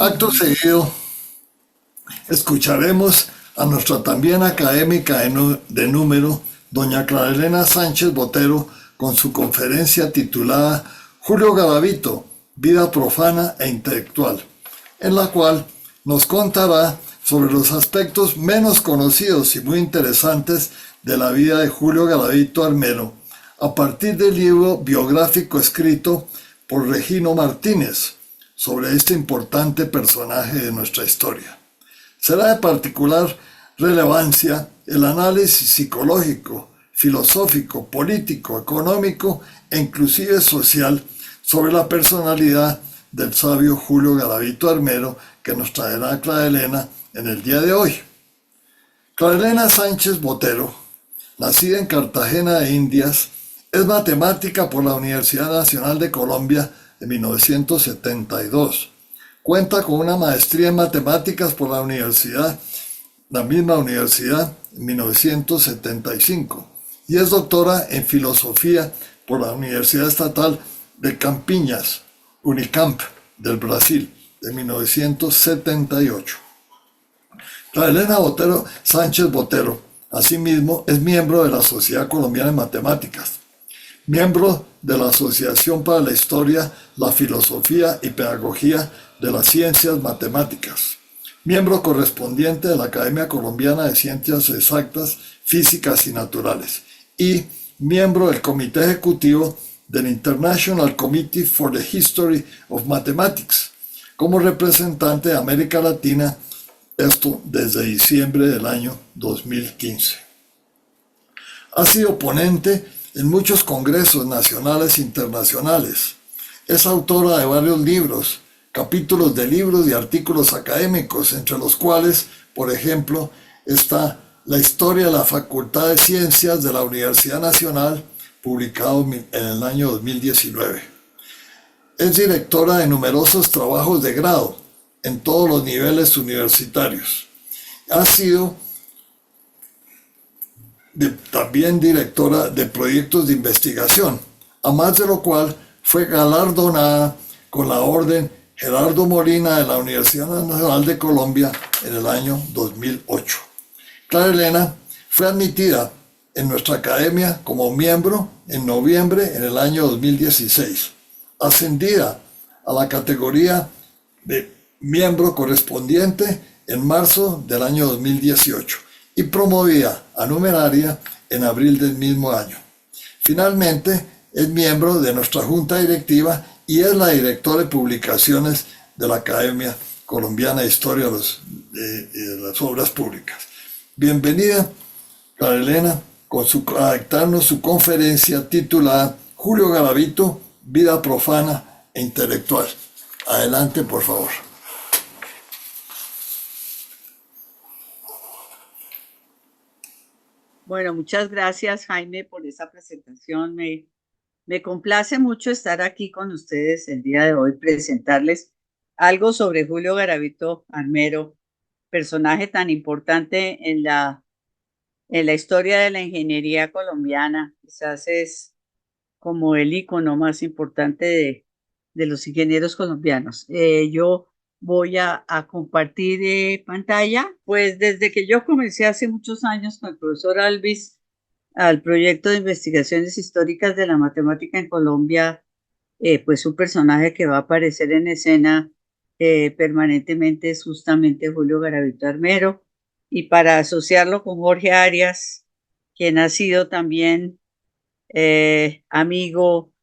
Acto seguido, escucharemos a nuestra también académica de número, doña Clara Elena Sánchez Botero, con su conferencia titulada Julio Garavito, vida profana e intelectual, en la cual nos contará sobre los aspectos menos conocidos y muy interesantes de la vida de Julio Garavito Armero, a partir del libro biográfico escrito por Regino Martínez sobre este importante personaje de nuestra historia. Será de particular relevancia el análisis psicológico, filosófico, político, económico e inclusive social sobre la personalidad del sabio Julio Garavito Armero que nos traerá Clara Elena en el día de hoy. Clara Elena Sánchez Botero, nacida en Cartagena de Indias, es matemática por la Universidad Nacional de Colombia de 1972. Cuenta con una maestría en matemáticas por la misma universidad, en 1975, y es doctora en filosofía por la Universidad Estatal de Campinas, Unicamp, del Brasil, de 1978. La Elena Botero Sánchez Botero, asimismo, es miembro de la Sociedad Colombiana de Matemáticas, miembro de la Asociación para la Historia, la Filosofía y Pedagogía de las Ciencias Matemáticas, miembro correspondiente de la Academia Colombiana de Ciencias Exactas, Físicas y Naturales, y miembro del Comité Ejecutivo del International Committee for the History of Mathematics, como representante de América Latina, esto desde diciembre del año 2015. Ha sido ponente en muchos congresos nacionales e internacionales. Es autora de varios libros, capítulos de libros y artículos académicos, entre los cuales, por ejemplo, está La historia de la Facultad de Ciencias de la Universidad Nacional, publicado en el año 2019. Es directora de numerosos trabajos de grado en todos los niveles universitarios. Ha sido también directora de proyectos de investigación, a más de lo cual fue galardonada con la Orden Gerardo Molina de la Universidad Nacional de Colombia en el año 2008. Clara Elena fue admitida en nuestra academia como miembro en noviembre en el año 2016, ascendida a la categoría de miembro correspondiente en marzo del año 2018 y promovida a numeraria en abril del mismo año. Finalmente, es miembro de nuestra junta directiva y es la directora de publicaciones de la Academia Colombiana de Historia de las Obras Públicas. Bienvenida, Clara Elena, a dictarnos su conferencia titulada Julio Garavito, vida profana e intelectual. Adelante, por favor. Bueno, muchas gracias, Jaime, por esa presentación. Me complace mucho estar aquí con ustedes el día de hoy, presentarles algo sobre Julio Garavito Armero, personaje tan importante en la historia de la ingeniería colombiana. Quizás es como el ícono más importante de los ingenieros colombianos. Yo voy a compartir pantalla. Pues desde que yo comencé hace muchos años con el profesor Alvis al proyecto de investigaciones históricas de la matemática en Colombia, pues un personaje que va a aparecer en escena permanentemente es justamente Julio Garavito Armero. Y para asociarlo con Jorge Arias, quien ha sido también amigo,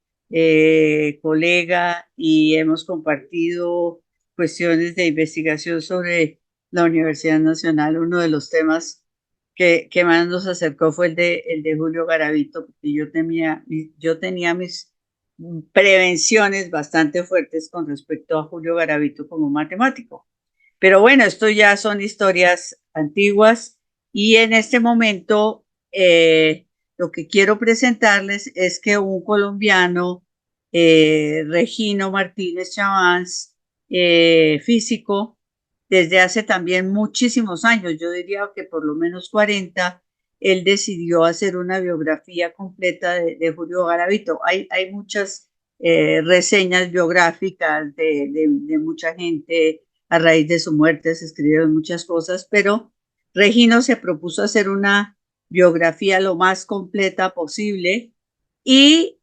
colega, y hemos compartido cuestiones de investigación sobre la Universidad Nacional. Uno de los temas que más nos acercó fue el de Julio Garavito, porque yo tenía mis prevenciones bastante fuertes con respecto a Julio Garavito como matemático. Pero bueno, esto ya son historias antiguas y en este momento lo que quiero presentarles es que un colombiano, Regino Martínez Chavans, físico, desde hace también muchísimos años, yo diría que por lo menos 40, él decidió hacer una biografía completa de Julio Garavito. Hay muchas reseñas biográficas de mucha gente, a raíz de su muerte se escribieron muchas cosas, pero Regino se propuso hacer una biografía lo más completa posible y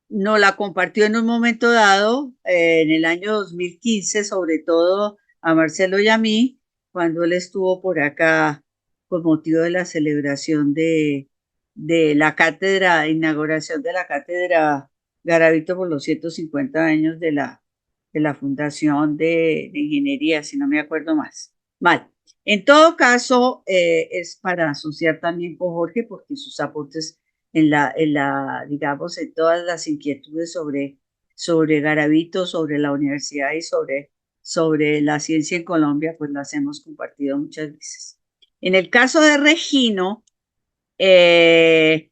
nos la compartió en un momento dado, en el año 2015, sobre todo a Marcelo y a mí, cuando él estuvo por acá con motivo de la celebración de la cátedra, inauguración de la cátedra Garavito por los 150 años de la Fundación de Ingeniería, si no me acuerdo más. Mal. En todo caso, es para asociar también con Jorge, porque sus aportes digamos, en todas las inquietudes sobre Garavito, sobre la universidad y sobre la ciencia en Colombia, pues las hemos compartido muchas veces. En el caso de Regino, en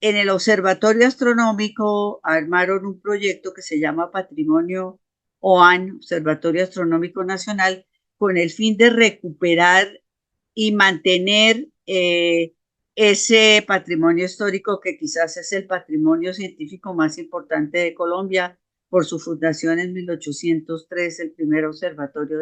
el Observatorio Astronómico armaron un proyecto que se llama Patrimonio OAN, Observatorio Astronómico Nacional, con el fin de recuperar y mantener ese patrimonio histórico que quizás es el patrimonio científico más importante de Colombia por su fundación en 1803, el primer observatorio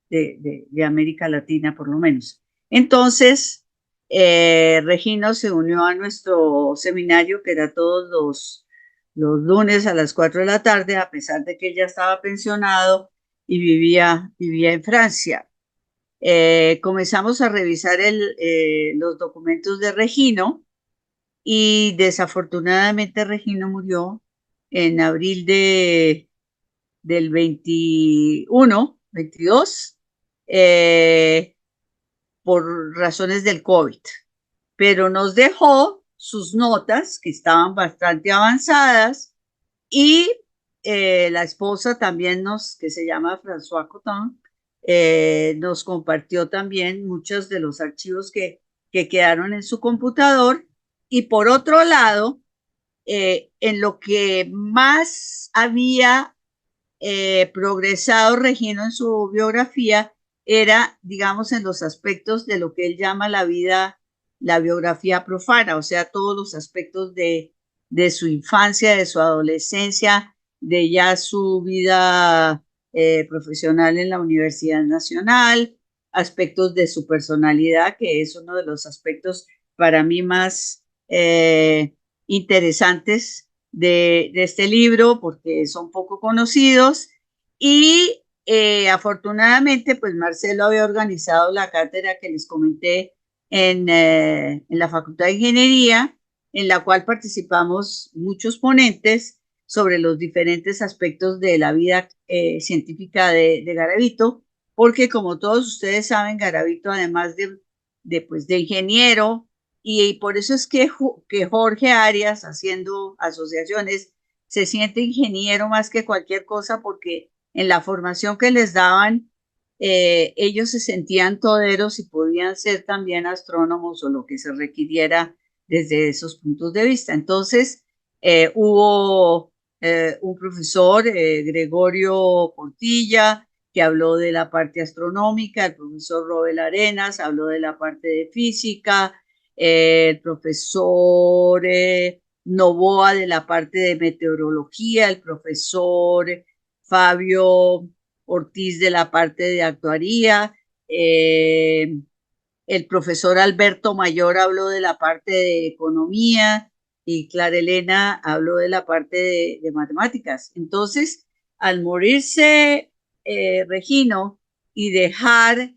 de América Latina, por lo menos. Entonces, Regino se unió a nuestro seminario, que era todos los lunes a las 4 de la tarde, a pesar de que él ya estaba pensionado y vivía en Francia. Comenzamos a revisar los documentos de Regino y desafortunadamente Regino murió en abril del 22, por razones del COVID, pero nos dejó sus notas que estaban bastante avanzadas y la esposa también que se llama François Coton, nos compartió también muchos de los archivos que quedaron en su computador. Y por otro lado, en lo que más había progresado Regino en su biografía era, digamos, en los aspectos de lo que él llama la biografía profana, o sea, todos los aspectos de su infancia, de su adolescencia, de ya su vida profesional en la Universidad Nacional, aspectos de su personalidad, que es uno de los aspectos para mí más interesantes de este libro, porque son poco conocidos. Y afortunadamente, pues Marcelo había organizado la cátedra que les comenté en la Facultad de Ingeniería, en la cual participamos muchos ponentes sobre los diferentes aspectos de la vida científica de Garavito, porque como todos ustedes saben, Garavito, además pues, de ingeniero, y por eso es que Jorge Arias, haciendo asociaciones, se siente ingeniero más que cualquier cosa, porque en la formación que les daban, ellos se sentían toderos y podían ser también astrónomos o lo que se requiriera desde esos puntos de vista. Entonces, hubo un profesor, Gregorio Portilla, que habló de la parte astronómica, el profesor Robel Arenas habló de la parte de física, el profesor Novoa de la parte de meteorología, el profesor Fabio Ortiz de la parte de actuaría, el profesor Alberto Mayor habló de la parte de economía y Clara Elena habló de la parte de matemáticas. Entonces, al morirse Regino y dejar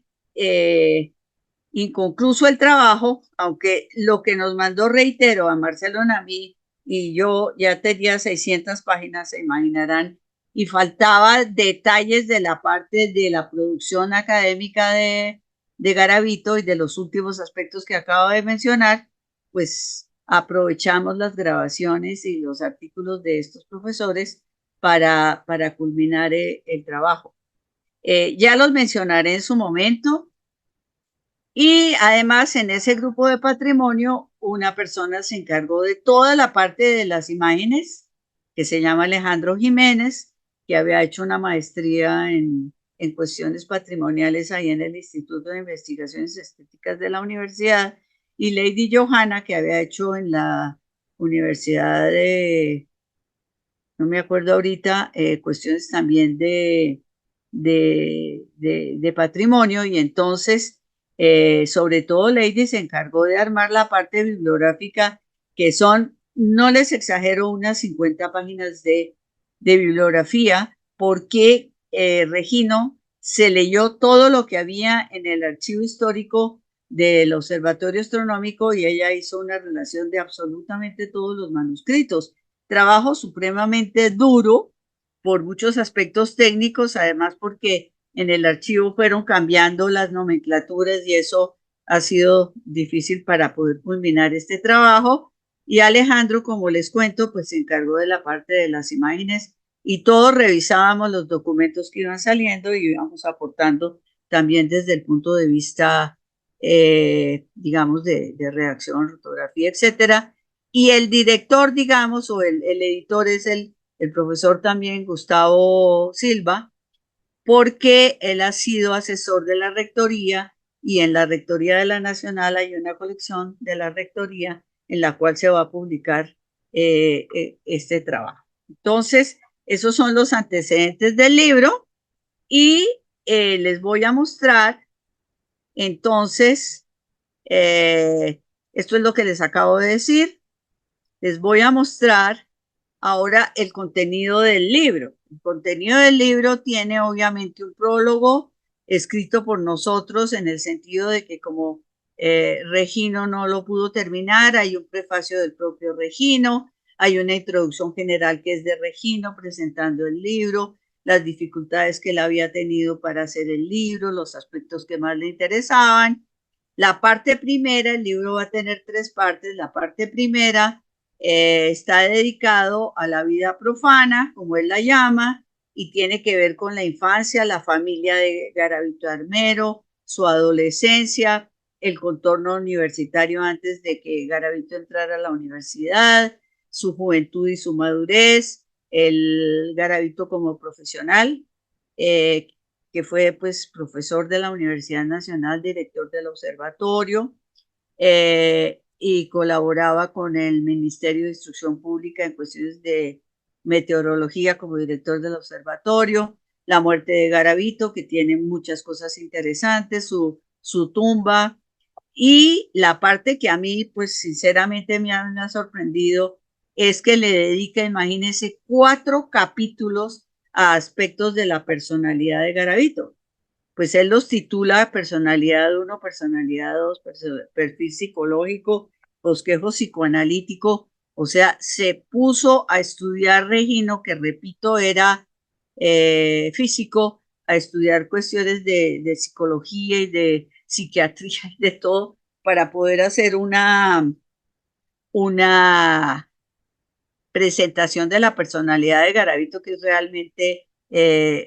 inconcluso el trabajo, aunque lo que nos mandó, reitero, a Marcelo Namí y yo ya tenía 600 páginas, se imaginarán, y faltaba detalles de la parte de la producción académica de Garavito y de los últimos aspectos que acabo de mencionar, pues aprovechamos las grabaciones y los artículos de estos profesores para culminar el trabajo. Ya los mencionaré en su momento. Y además en ese grupo de patrimonio, una persona se encargó de toda la parte de las imágenes, que se llama Alejandro Jiménez, que había hecho una maestría en cuestiones patrimoniales ahí en el Instituto de Investigaciones Estéticas de la Universidad, y Lady Johanna, que había hecho en la Universidad no me acuerdo ahorita, cuestiones también de patrimonio, y entonces, sobre todo Lady se encargó de armar la parte bibliográfica, que son, no les exagero, unas 50 páginas de bibliografía, porque Regino se leyó todo lo que había en el archivo histórico del Observatorio Astronómico y ella hizo una relación de absolutamente todos los manuscritos. Trabajo supremamente duro por muchos aspectos técnicos, además porque en el archivo fueron cambiando las nomenclaturas y eso ha sido difícil para poder culminar este trabajo. Y Alejandro, como les cuento, pues se encargó de la parte de las imágenes y todos revisábamos los documentos que iban saliendo y íbamos aportando también desde el punto de vista, digamos, de redacción, fotografía, etcétera. Y el director, digamos, o el editor es el profesor también Gustavo Silva, porque él ha sido asesor de la rectoría y en la rectoría de la Nacional hay una colección de la rectoría en la cual se va a publicar este trabajo. Entonces, esos son los antecedentes del libro y les voy a mostrar entonces, esto es lo que les acabo de decir, les voy a mostrar ahora el contenido del libro. El contenido del libro tiene obviamente un prólogo escrito por nosotros en el sentido de que como Regino no lo pudo terminar, hay un prefacio del propio Regino, hay una introducción general que es de Regino presentando el libro, las dificultades que él había tenido para hacer el libro, los aspectos que más le interesaban. La parte primera, el libro va a tener tres partes. La parte primera está dedicado a la vida profana, como él la llama, y tiene que ver con la infancia, la familia de Garavito Armero, su adolescencia, el contorno universitario antes de que Garavito entrara a la universidad, su juventud y su madurez, el Garavito como profesional, que fue pues profesor de la Universidad Nacional, director del observatorio, y colaboraba con el Ministerio de Instrucción Pública en cuestiones de meteorología como director del observatorio, la muerte de Garavito, que tiene muchas cosas interesantes, su tumba, y la parte que a mí, pues sinceramente me ha sorprendido, es que le dedica, imagínense, 4 capítulos a aspectos de la personalidad de Garavito. Pues él los titula personalidad 1, personalidad 2, perfil psicológico, bosquejo psicoanalítico, o sea, se puso a estudiar Regino, que repito, era físico, a estudiar cuestiones de psicología y de psiquiatría y de todo, para poder hacer una presentación de la personalidad de Garavito que es realmente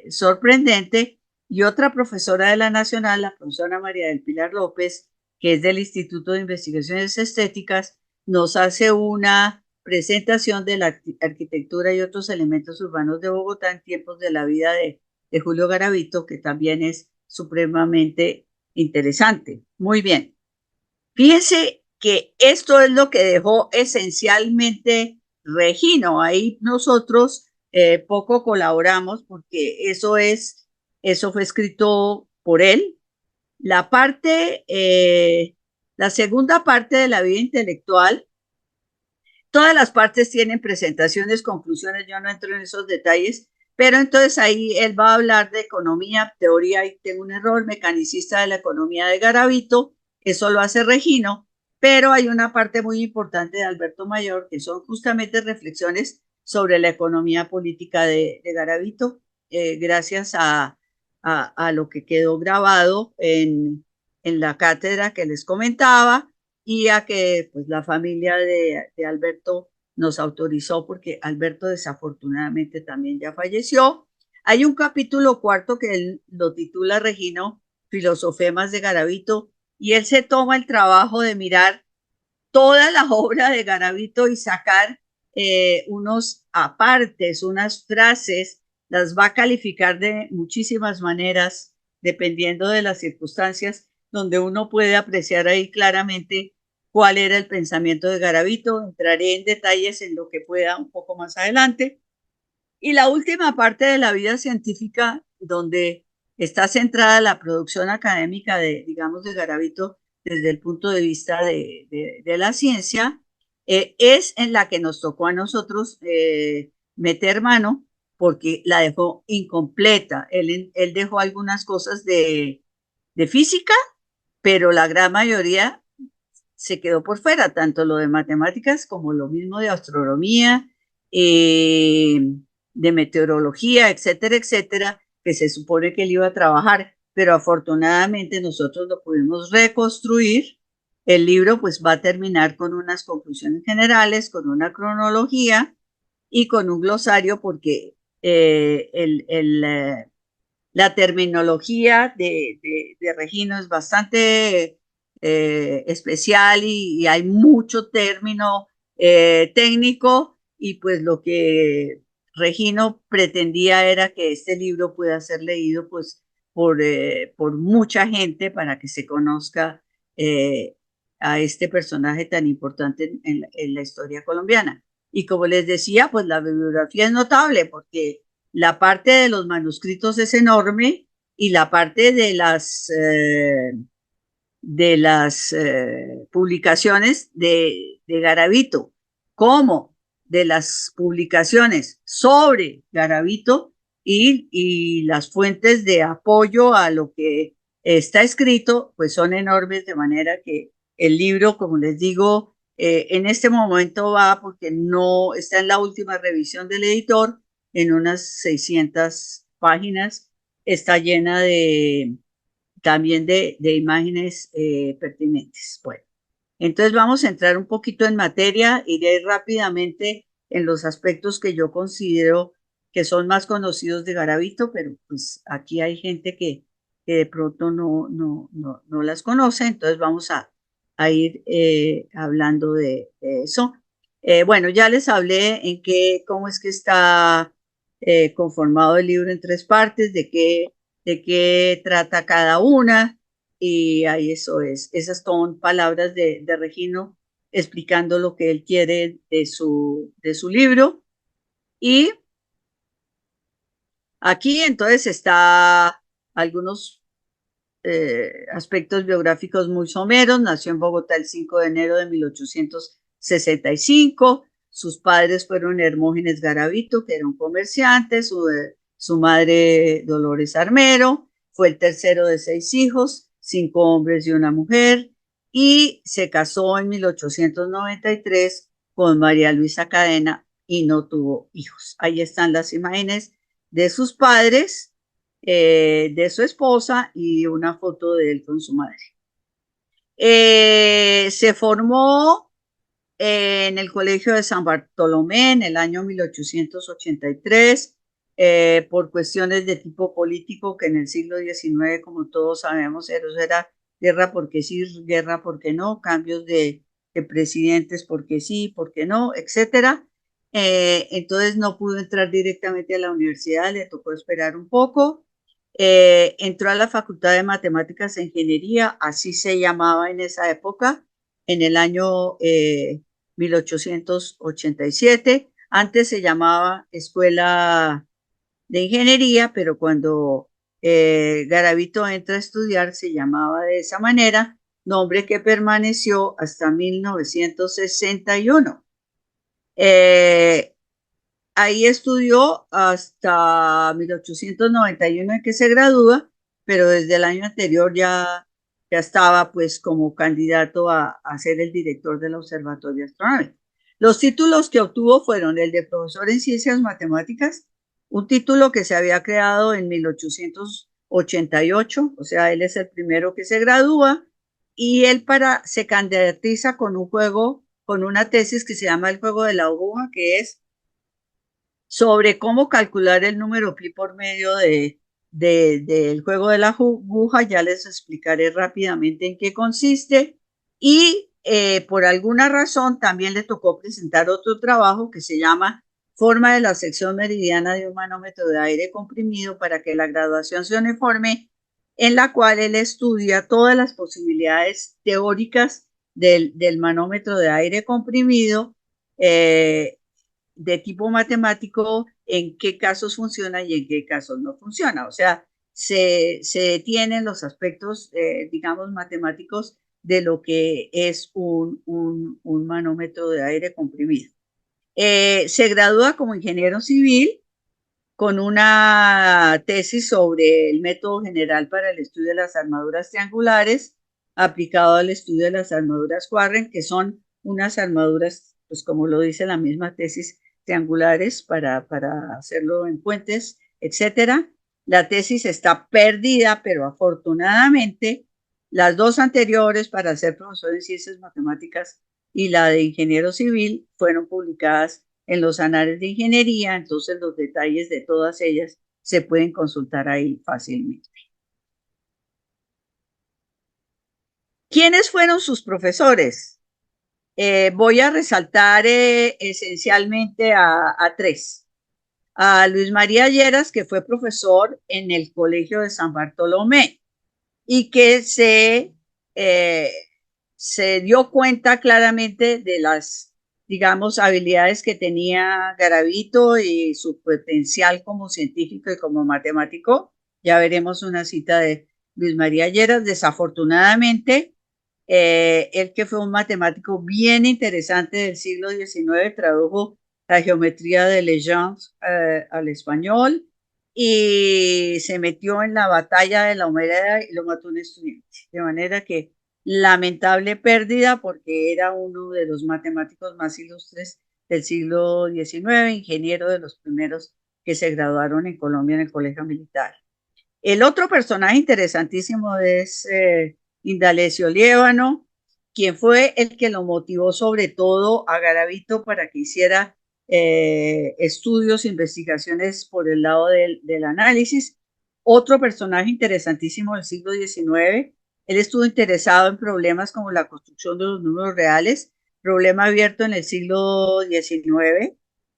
sorprendente. Y otra profesora de la Nacional, la profesora María del Pilar López, que es del Instituto de Investigaciones Estéticas, nos hace una presentación de la arquitectura y otros elementos urbanos de Bogotá en tiempos de la vida de Julio Garavito, que también es supremamente interesante. Muy bien. Fíjense que esto es lo que dejó esencialmente Regino. Ahí nosotros poco colaboramos porque eso fue escrito por él. La parte, la segunda parte de la vida intelectual, todas las partes tienen presentaciones, conclusiones, yo no entro en esos detalles, pero entonces ahí él va a hablar de economía, teoría, y tengo un error, mecanicista de la economía de Garavito, eso lo hace Regino, pero hay una parte muy importante de Alberto Mayor, que son justamente reflexiones sobre la economía política de Garavito, gracias a lo que quedó grabado en la cátedra que les comentaba, y a que pues la familia de Alberto nos autorizó porque Alberto desafortunadamente también ya falleció. Hay un capítulo cuarto que él lo titula Regino, Filosofemas de Garavito, y él se toma el trabajo de mirar toda la obra de Garavito y sacar unos apartes, unas frases, las va a calificar de muchísimas maneras, dependiendo de las circunstancias, donde uno puede apreciar ahí claramente cuál era el pensamiento de Garavito. Entraré en detalles en lo que pueda un poco más adelante. Y la última parte de la vida científica, donde está centrada la producción académica de, digamos, de Garavito desde el punto de vista de la ciencia, es en la que nos tocó a nosotros meter mano, porque la dejó incompleta. Él dejó algunas cosas de física, pero la gran mayoría se quedó por fuera, tanto lo de matemáticas como lo mismo de astronomía, eh, de meteorología, etcétera, etcétera, que se supone que él iba a trabajar, pero afortunadamente nosotros lo pudimos reconstruir. El libro pues va a terminar con unas conclusiones generales, con una cronología y con un glosario, porque la terminología de Regino es bastante especial y hay mucho término técnico, y pues lo que Regino pretendía era que este libro pueda ser leído pues por mucha gente para que se conozca eh, a este personaje tan importante en la historia colombiana. Y como les decía, pues la bibliografía es notable porque la parte de los manuscritos es enorme, y la parte de las publicaciones de Garavito, como de las publicaciones sobre Garavito, y las fuentes de apoyo a lo que está escrito, pues son enormes, de manera que el libro, como les digo, en este momento va, porque no está en la última revisión del editor, en unas 600 páginas, está llena también de imágenes pertinentes. Bueno, entonces vamos a entrar un poquito en materia, iré rápidamente en los aspectos que yo considero que son más conocidos de Garavito, pero pues aquí hay gente que de pronto no las conoce, entonces vamos a ir hablando de eso. Bueno, ya les hablé cómo es que está conformado el libro en tres partes, de qué trata cada una, y ahí eso es. Esas son palabras de Regino explicando lo que él quiere de su libro. Y aquí entonces está algunos aspectos biográficos muy someros. Nació en Bogotá el 5 de enero de 1865. Sus padres fueron Hermógenes Garavito, que era un comerciante, su madre Dolores Armero. Fue el tercero de 6 hijos, 5 hombres y una mujer, y se casó en 1893 con María Luisa Cadena y no tuvo hijos. Ahí están las imágenes de sus padres, de su esposa y una foto de él con su madre. Se formó en el Colegio de San Bartolomé en el año 1883, por cuestiones de tipo político, que en el siglo XIX, como todos sabemos, era guerra porque sí, guerra porque no, cambios de presidentes porque sí, porque no, etcétera. Entonces no pudo entrar directamente a la universidad, le tocó esperar un poco. Entró a la Facultad de Matemáticas e Ingeniería, así se llamaba en esa época, en el año 1887. Antes se llamaba Escuela de Ingeniería, pero cuando Garavito entra a estudiar se llamaba de esa manera, nombre que permaneció hasta 1961. Ahí estudió hasta 1891, en que se gradúa, pero desde el año anterior ya estaba pues como candidato a ser el director del Observatorio Astronómico. Los títulos que obtuvo fueron el de profesor en ciencias matemáticas, un título que se había creado en 1888, o sea, él es el primero que se gradúa, y él se candidatiza con un juego, con una tesis que se llama el juego de la aguja, que es sobre cómo calcular el número pi por medio del juego de la aguja. Ya les explicaré rápidamente en qué consiste. Y por alguna razón también le tocó presentar otro trabajo que se llama Forma de la sección meridiana de un manómetro de aire comprimido para que la graduación sea uniforme, en la cual él estudia todas las posibilidades teóricas del manómetro de aire comprimido, de tipo matemático, en qué casos funciona y en qué casos no funciona. O sea, se detienen los aspectos, digamos, matemáticos de lo que es un manómetro de aire comprimido. Se gradúa como ingeniero civil con una tesis sobre el método general para el estudio de las armaduras triangulares aplicado al estudio de las armaduras Warren, que son unas armaduras, pues como lo dice la misma tesis, triangulares para hacerlo en puentes, etcétera. La tesis está perdida, pero afortunadamente las dos anteriores para ser profesor en ciencias matemáticas y la de ingeniero civil fueron publicadas en los anales de ingeniería, entonces los detalles de todas ellas se pueden consultar ahí fácilmente. ¿Quiénes fueron sus profesores? Voy a resaltar esencialmente a tres. A Luis María Lleras, que fue profesor en el Colegio de San Bartolomé y que se dio cuenta claramente de las, digamos, habilidades que tenía Garavito y su potencial como científico y como matemático. Ya veremos una cita de Luis María Lleras. Desafortunadamente, él que fue un matemático bien interesante del siglo XIX, tradujo la geometría de Legendre al español y se metió en la batalla de la humedad y lo mató un estudiante. De manera que lamentable pérdida porque era uno de los matemáticos más ilustres del siglo XIX, ingeniero de los primeros que se graduaron en Colombia en el Colegio Militar. El otro personaje interesantísimo es Indalecio Liévano, quien fue el que lo motivó sobre todo a Garavito para que hiciera estudios, investigaciones por el lado del análisis. Otro personaje interesantísimo del siglo XIX, él estuvo interesado en problemas como la construcción de los números reales, problema abierto en el siglo XIX,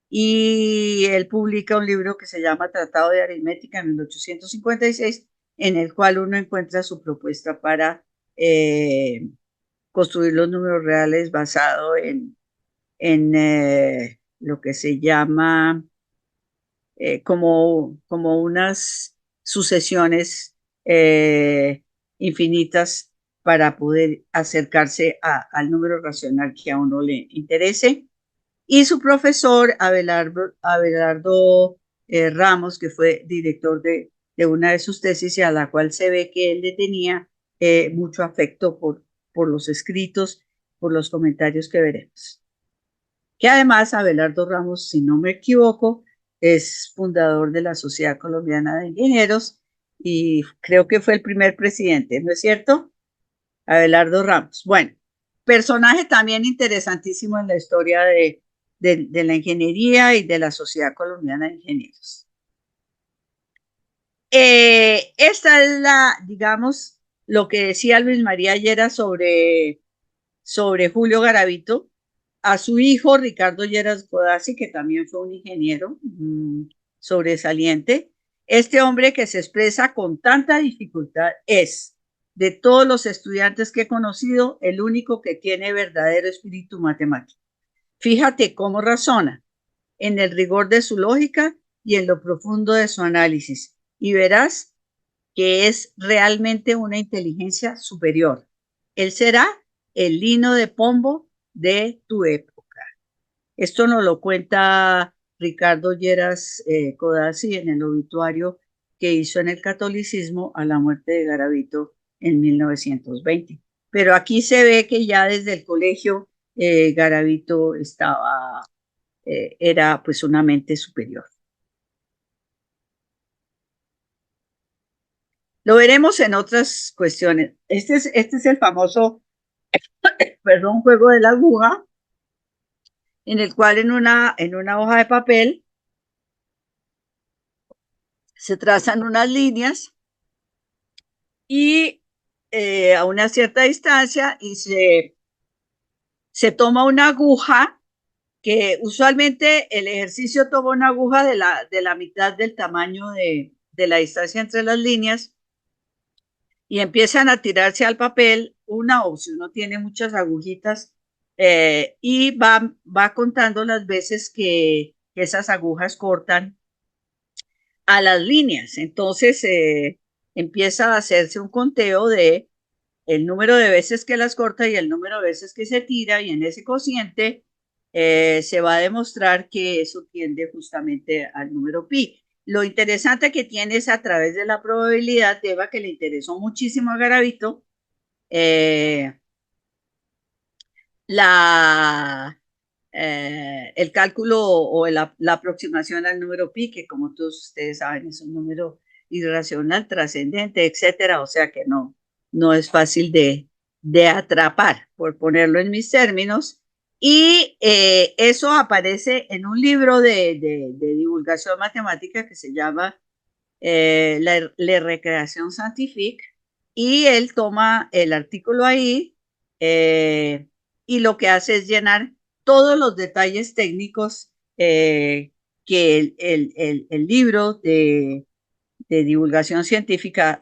y él publica un libro que se llama Tratado de Aritmética en 1856, en el cual uno encuentra su propuesta para construir los números reales basado en lo que se llama como unas sucesiones infinitas para poder acercarse al número racional que a uno le interese. Y su profesor, Abelardo Ramos, que fue director de una de sus tesis y a la cual se ve que él le tenía mucho afecto por los escritos, por los comentarios que veremos. Que además Abelardo Ramos, si no me equivoco, es fundador de la Sociedad Colombiana de Ingenieros y creo que fue el primer presidente, ¿no es cierto? Abelardo Ramos. Bueno, personaje también interesantísimo en la historia de la ingeniería y de la Sociedad Colombiana de Ingenieros. Esta es digamos, lo que decía Luis María Lleras sobre Julio Garavito. A su hijo Ricardo Lleras Codazzi, que también fue un ingeniero sobresaliente. Este hombre que se expresa con tanta dificultad es, de todos los estudiantes que he conocido, el único que tiene verdadero espíritu matemático. Fíjate cómo razona, en el rigor de su lógica y en lo profundo de su análisis, y verás que es realmente una inteligencia superior. Él será el lino de Pombo de tu época. Esto nos lo cuenta Ricardo Lleras Codazzi en el obituario que hizo en el catolicismo a la muerte de Garavito en 1920. Pero aquí se ve que ya desde el colegio Garavito era pues una mente superior. Lo veremos en otras cuestiones. Este es el famoso, perdón, juego de la aguja, en el cual en una hoja de papel se trazan unas líneas y a una cierta distancia y se toma una aguja, que usualmente el ejercicio toma una aguja de la mitad del tamaño de la distancia entre las líneas y empiezan a tirarse al papel una, o si uno tiene muchas agujitas, y va contando las veces que esas agujas cortan a las líneas. Entonces empieza a hacerse un conteo de el número de veces que las corta y el número de veces que se tira, y en ese cociente se va a demostrar que eso tiende justamente al número pi. Lo interesante que tiene es a través de la probabilidad, Eva, que le interesó muchísimo a Garavito, eh, la, el cálculo o la aproximación al número pi, que como todos ustedes saben es un número irracional, trascendente, etcétera, o sea que no es fácil de atrapar, por ponerlo en mis términos. Y eso aparece en un libro de divulgación matemática que se llama La Recreación Scientifique, y él toma el artículo ahí y lo que hace es llenar todos los detalles técnicos que el libro de divulgación científica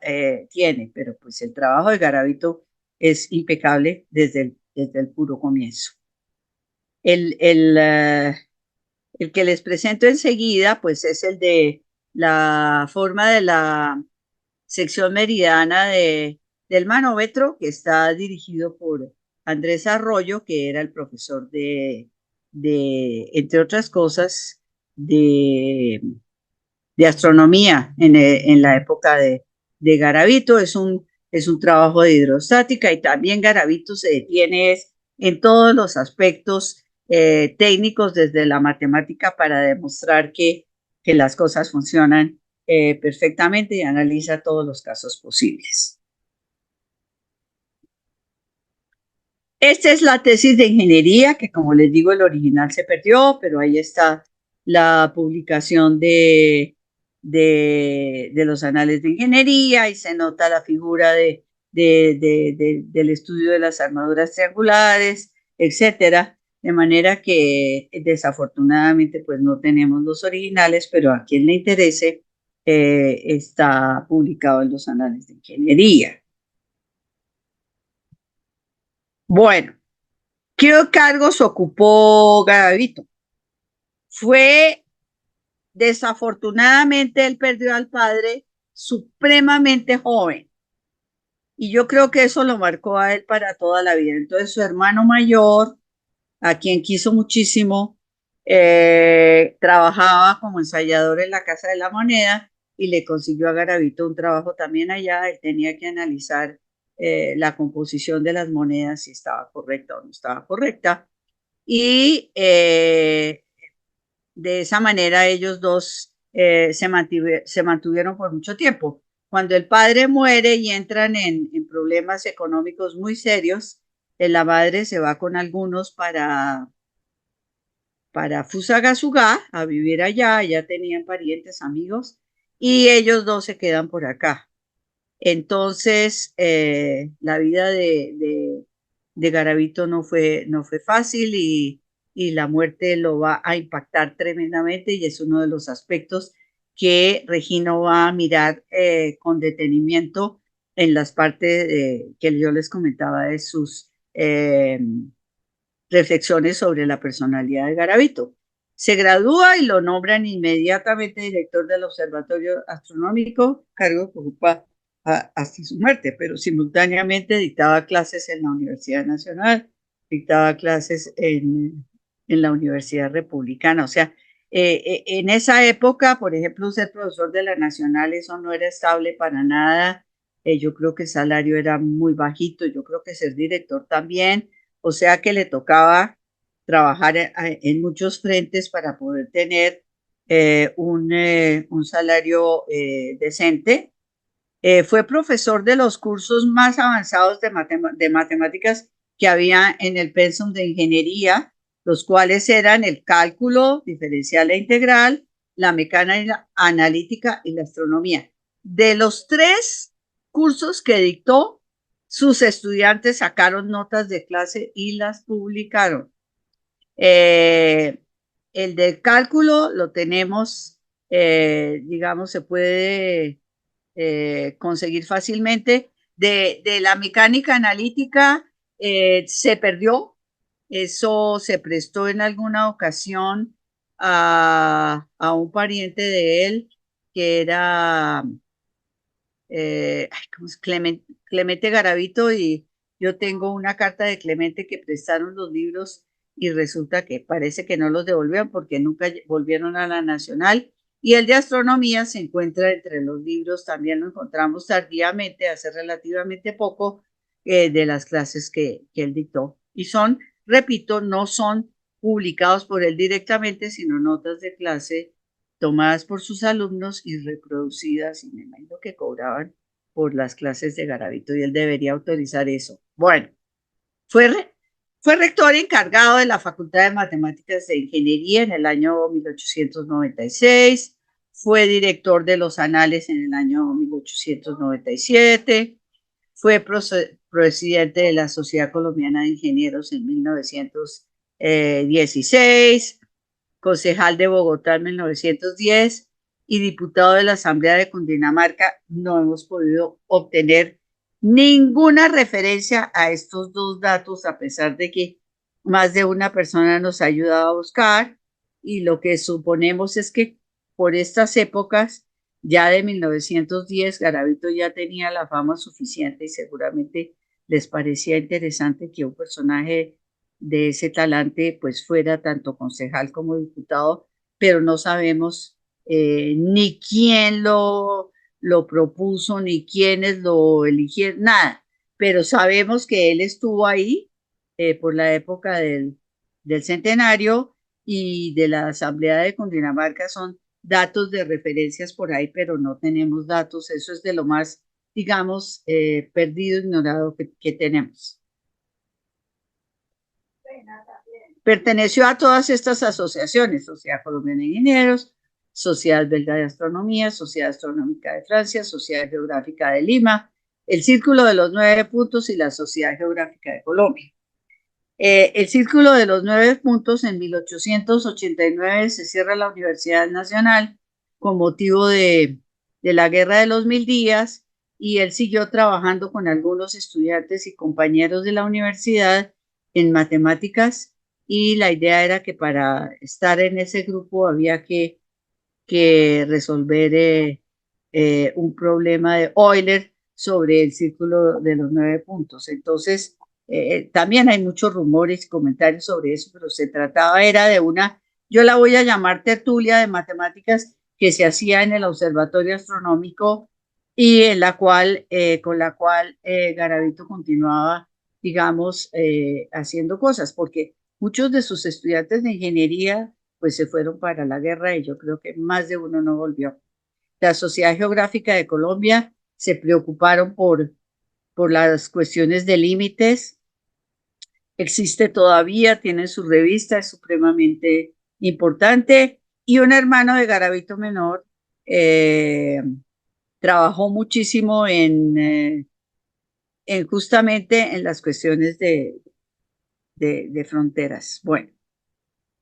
tiene, pero pues el trabajo de Garavito es impecable desde el puro comienzo. El, el, uh, el que les presento enseguida, pues es el de la forma de la sección meridiana del manómetro, que está dirigido por Andrés Arroyo, que era el profesor entre otras cosas, de astronomía en la época de Garavito. Es un trabajo de hidrostática, y también Garavito se detiene en todos los aspectos técnicos desde la matemática para demostrar que las cosas funcionan perfectamente, y analiza todos los casos posibles. Esta es la tesis de ingeniería, que como les digo, el original se perdió, pero ahí está la publicación de los anales de ingeniería, y se nota la figura del estudio de las armaduras triangulares, etcétera. De manera que desafortunadamente pues no tenemos los originales, pero a quien le interese está publicado en los anales de ingeniería. Bueno, ¿qué cargos ocupó Garavito? Fue, desafortunadamente, él perdió al padre supremamente joven, y yo creo que eso lo marcó a él para toda la vida. Entonces su hermano mayor, a quien quiso muchísimo, trabajaba como ensayador en la Casa de la Moneda, y le consiguió a Garavito un trabajo también allá. Él tenía que analizar la composición de las monedas, si estaba correcta o no estaba correcta. Y de esa manera ellos dos se mantuvieron por mucho tiempo. Cuando el padre muere y entran en problemas económicos muy serios, la madre se va con algunos para Fusagasugá a vivir allá. Ya tenían parientes, amigos, y ellos dos se quedan por acá. Entonces, la vida de Garavito no fue fácil, y la muerte lo va a impactar tremendamente, y es uno de los aspectos que Regino va a mirar con detenimiento en las partes que yo les comentaba de sus reflexiones sobre la personalidad de Garavito. Se gradúa y lo nombran inmediatamente director del Observatorio Astronómico, cargo que ocupa hasta su muerte, pero simultáneamente dictaba clases en la Universidad Nacional, dictaba clases en la Universidad Republicana. O sea, en esa época, por ejemplo, ser profesor de la Nacional, eso no era estable para nada. Yo creo que el salario era muy bajito, yo creo que ser director también. O sea que le tocaba trabajar en muchos frentes para poder tener un salario decente. Fue profesor de los cursos más avanzados de matemáticas que había en el pensum de ingeniería, los cuales eran el cálculo diferencial e integral, la mecánica analítica y la astronomía. De los tres cursos que dictó, sus estudiantes sacaron notas de clase y las publicaron. El del cálculo lo tenemos, digamos, se puede conseguir fácilmente. De la mecánica analítica se perdió, Eso se prestó en alguna ocasión a un pariente de él que era ¿cómo es? Clemente Garavito, y yo tengo una carta de Clemente que prestaron los libros y resulta que parece que no los devolvieron porque nunca volvieron a la Nacional. Y el de astronomía se encuentra entre los libros, también lo encontramos tardíamente, hace relativamente poco, de las clases que él dictó. Y son, repito, no son publicados por él directamente, sino notas de clase tomadas por sus alumnos y reproducidas, y me imagino que cobraban por las clases de Garavito y él debería autorizar eso. Bueno, fue, fue rector encargado de la Facultad de Matemáticas e Ingeniería en el año 1896, fue director de los Anales en el año 1897, fue presidente de la Sociedad Colombiana de Ingenieros en 1916, concejal de Bogotá en 1910 y diputado de la Asamblea de Cundinamarca. No hemos podido obtener ninguna referencia a estos dos datos, a pesar de que más de una persona nos ha ayudado a buscar, y lo que suponemos es que por estas épocas, ya de 1910, Garavito ya tenía la fama suficiente y seguramente les parecía interesante que un personaje de ese talante pues fuera tanto concejal como diputado, pero no sabemos ni quién lo propuso, ni quiénes lo eligieron, nada, pero sabemos que él estuvo ahí por la época del centenario y de la Asamblea de Cundinamarca. Son datos de referencias por ahí, pero no tenemos datos. Eso es de lo más, digamos, perdido, ignorado que tenemos. Perteneció a todas estas asociaciones: Sociedad Colombiana de Ingenieros, Sociedad Belga de Astronomía, Sociedad Astronómica de Francia, Sociedad Geográfica de Lima, el Círculo de los 9 Puntos y la Sociedad Geográfica de Colombia. El Círculo de los 9 Puntos, en 1889 se cierra la Universidad Nacional con motivo de la Guerra de los 1000 días, y él siguió trabajando con algunos estudiantes y compañeros de la universidad en matemáticas, y la idea era que para estar en ese grupo había que resolver un problema de Euler sobre el círculo de los 9 puntos. Entonces, también hay muchos rumores y comentarios sobre eso, pero se trataba era de una, yo la voy a llamar tertulia de matemáticas, que se hacía en el Observatorio Astronómico y en la cual, con la cual Garavito continuaba, digamos, haciendo cosas, porque muchos de sus estudiantes de ingeniería pues se fueron para la guerra y yo creo que más de uno no volvió. La Sociedad Geográfica de Colombia se preocuparon por las cuestiones de límites. Existe todavía, tiene su revista, es supremamente importante. Y un hermano de Garavito Menor trabajó muchísimo en justamente en las cuestiones de fronteras. Bueno,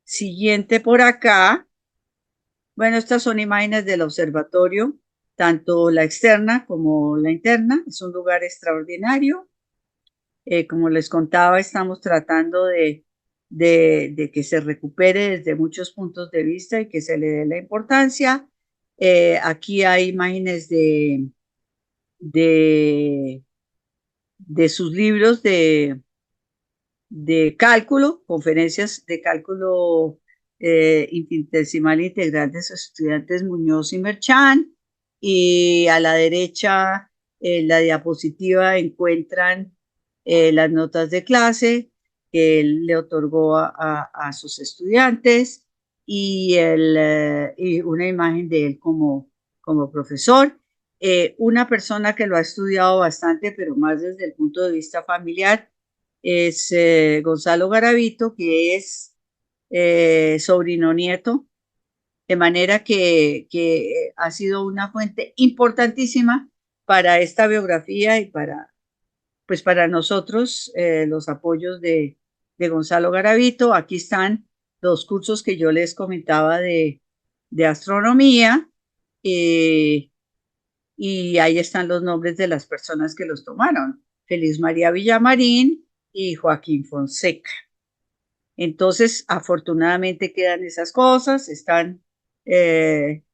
siguiente por acá. Bueno, estas son imágenes del observatorio, tanto la externa como la interna. Es un lugar extraordinario. Como les contaba, estamos tratando de que se recupere desde muchos puntos de vista y que se le dé la importancia. Aquí hay imágenes de, de sus libros de cálculo, conferencias de cálculo infinitesimal integral de sus estudiantes Muñoz y Merchán, y a la derecha, en la diapositiva, encuentran las notas de clase que él le otorgó a sus estudiantes, y una imagen de él como profesor. Una persona que lo ha estudiado bastante, pero más desde el punto de vista familiar, es Gonzalo Garavito, que es sobrino nieto, de manera que ha sido una fuente importantísima para esta biografía y pues para nosotros, los apoyos de Gonzalo Garavito. Aquí están los cursos que yo les comentaba de astronomía, y ahí están los nombres de las personas que los tomaron: Feliz María Villamarín y Joaquín Fonseca. Entonces, afortunadamente quedan esas cosas, están,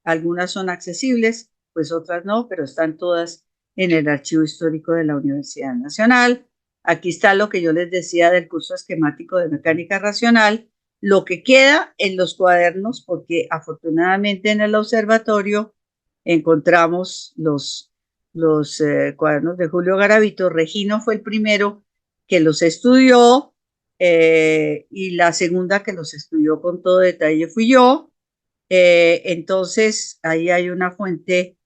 algunas son accesibles, pues otras no, pero están todas en el Archivo Histórico de la Universidad Nacional. Aquí está lo que yo les decía del curso esquemático de mecánica racional, lo que queda en los cuadernos, porque afortunadamente en el observatorio encontramos los cuadernos de Julio Garavito. Regino fue el primero que los estudió, y la segunda que los estudió con todo detalle fui yo. Entonces, ahí hay una fuente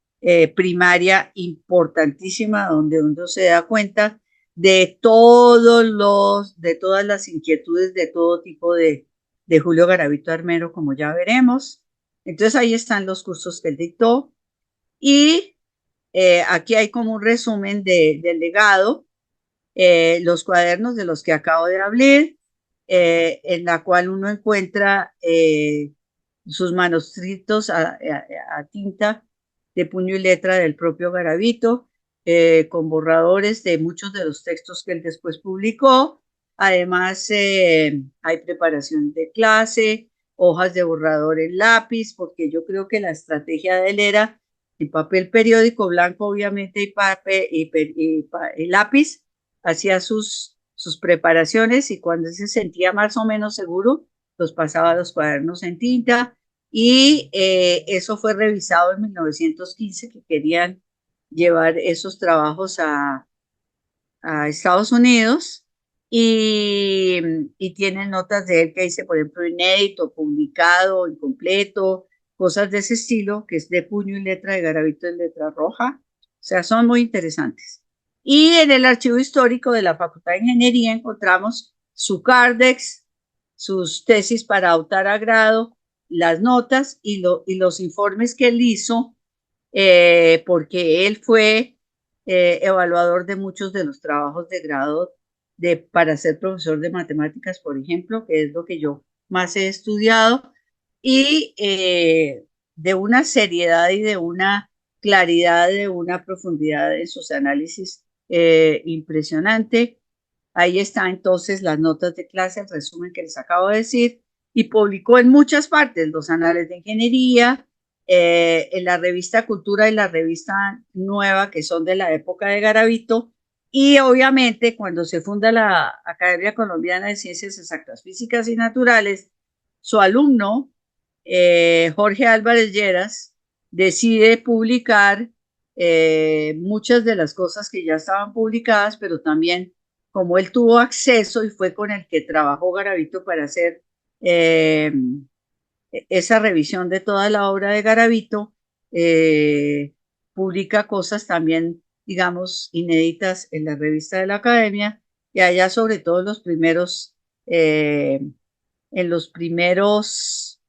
primaria importantísima donde uno se da cuenta de todas las inquietudes de todo tipo de Julio Garavito Armero, como ya veremos. Entonces, ahí están los cursos que él dictó. Y aquí hay como un resumen del legado, los cuadernos de los que acabo de hablar, en la cual uno encuentra sus manuscritos a tinta de puño y letra del propio Garavito, con borradores de muchos de los textos que él después publicó. Además, hay preparación de clase, hojas de borrador en lápiz, porque yo creo que la estrategia de él era en papel periódico blanco, obviamente, y, papel, y lápiz, hacía sus preparaciones, y cuando se sentía más o menos seguro, los pasaba a los cuadernos en tinta. Y eso fue revisado en 1915, que querían llevar esos trabajos a Estados Unidos, y, y tienen notas de él que dice, por ejemplo, inédito, publicado, incompleto, cosas de ese estilo, que es de puño y letra de Garavito en letra roja. O sea, son muy interesantes. Y en el archivo histórico de la Facultad de Ingeniería encontramos su Cardex, sus tesis para optar a grado, las notas y los informes que él hizo, porque él fue evaluador de muchos de los trabajos de grado para ser profesor de matemáticas, por ejemplo, que es lo que yo más he estudiado, y de una seriedad y de una claridad, de una profundidad en sus análisis impresionante. Ahí está entonces las notas de clase, el resumen que les acabo de decir, y publicó en muchas partes los anales de ingeniería, en la revista Cultura y la revista Nueva, que son de la época de Garavito, y obviamente cuando se funda la Academia Colombiana de Ciencias Exactas, Físicas y Naturales, su alumno, Jorge Álvarez Lleras, decide publicar muchas de las cosas que ya estaban publicadas, pero también como él tuvo acceso y fue con el que trabajó Garavito para hacer esa revisión de toda la obra de Garavito, publica cosas también, digamos, inéditas en la revista de la Academia, y allá sobre todo en los primeros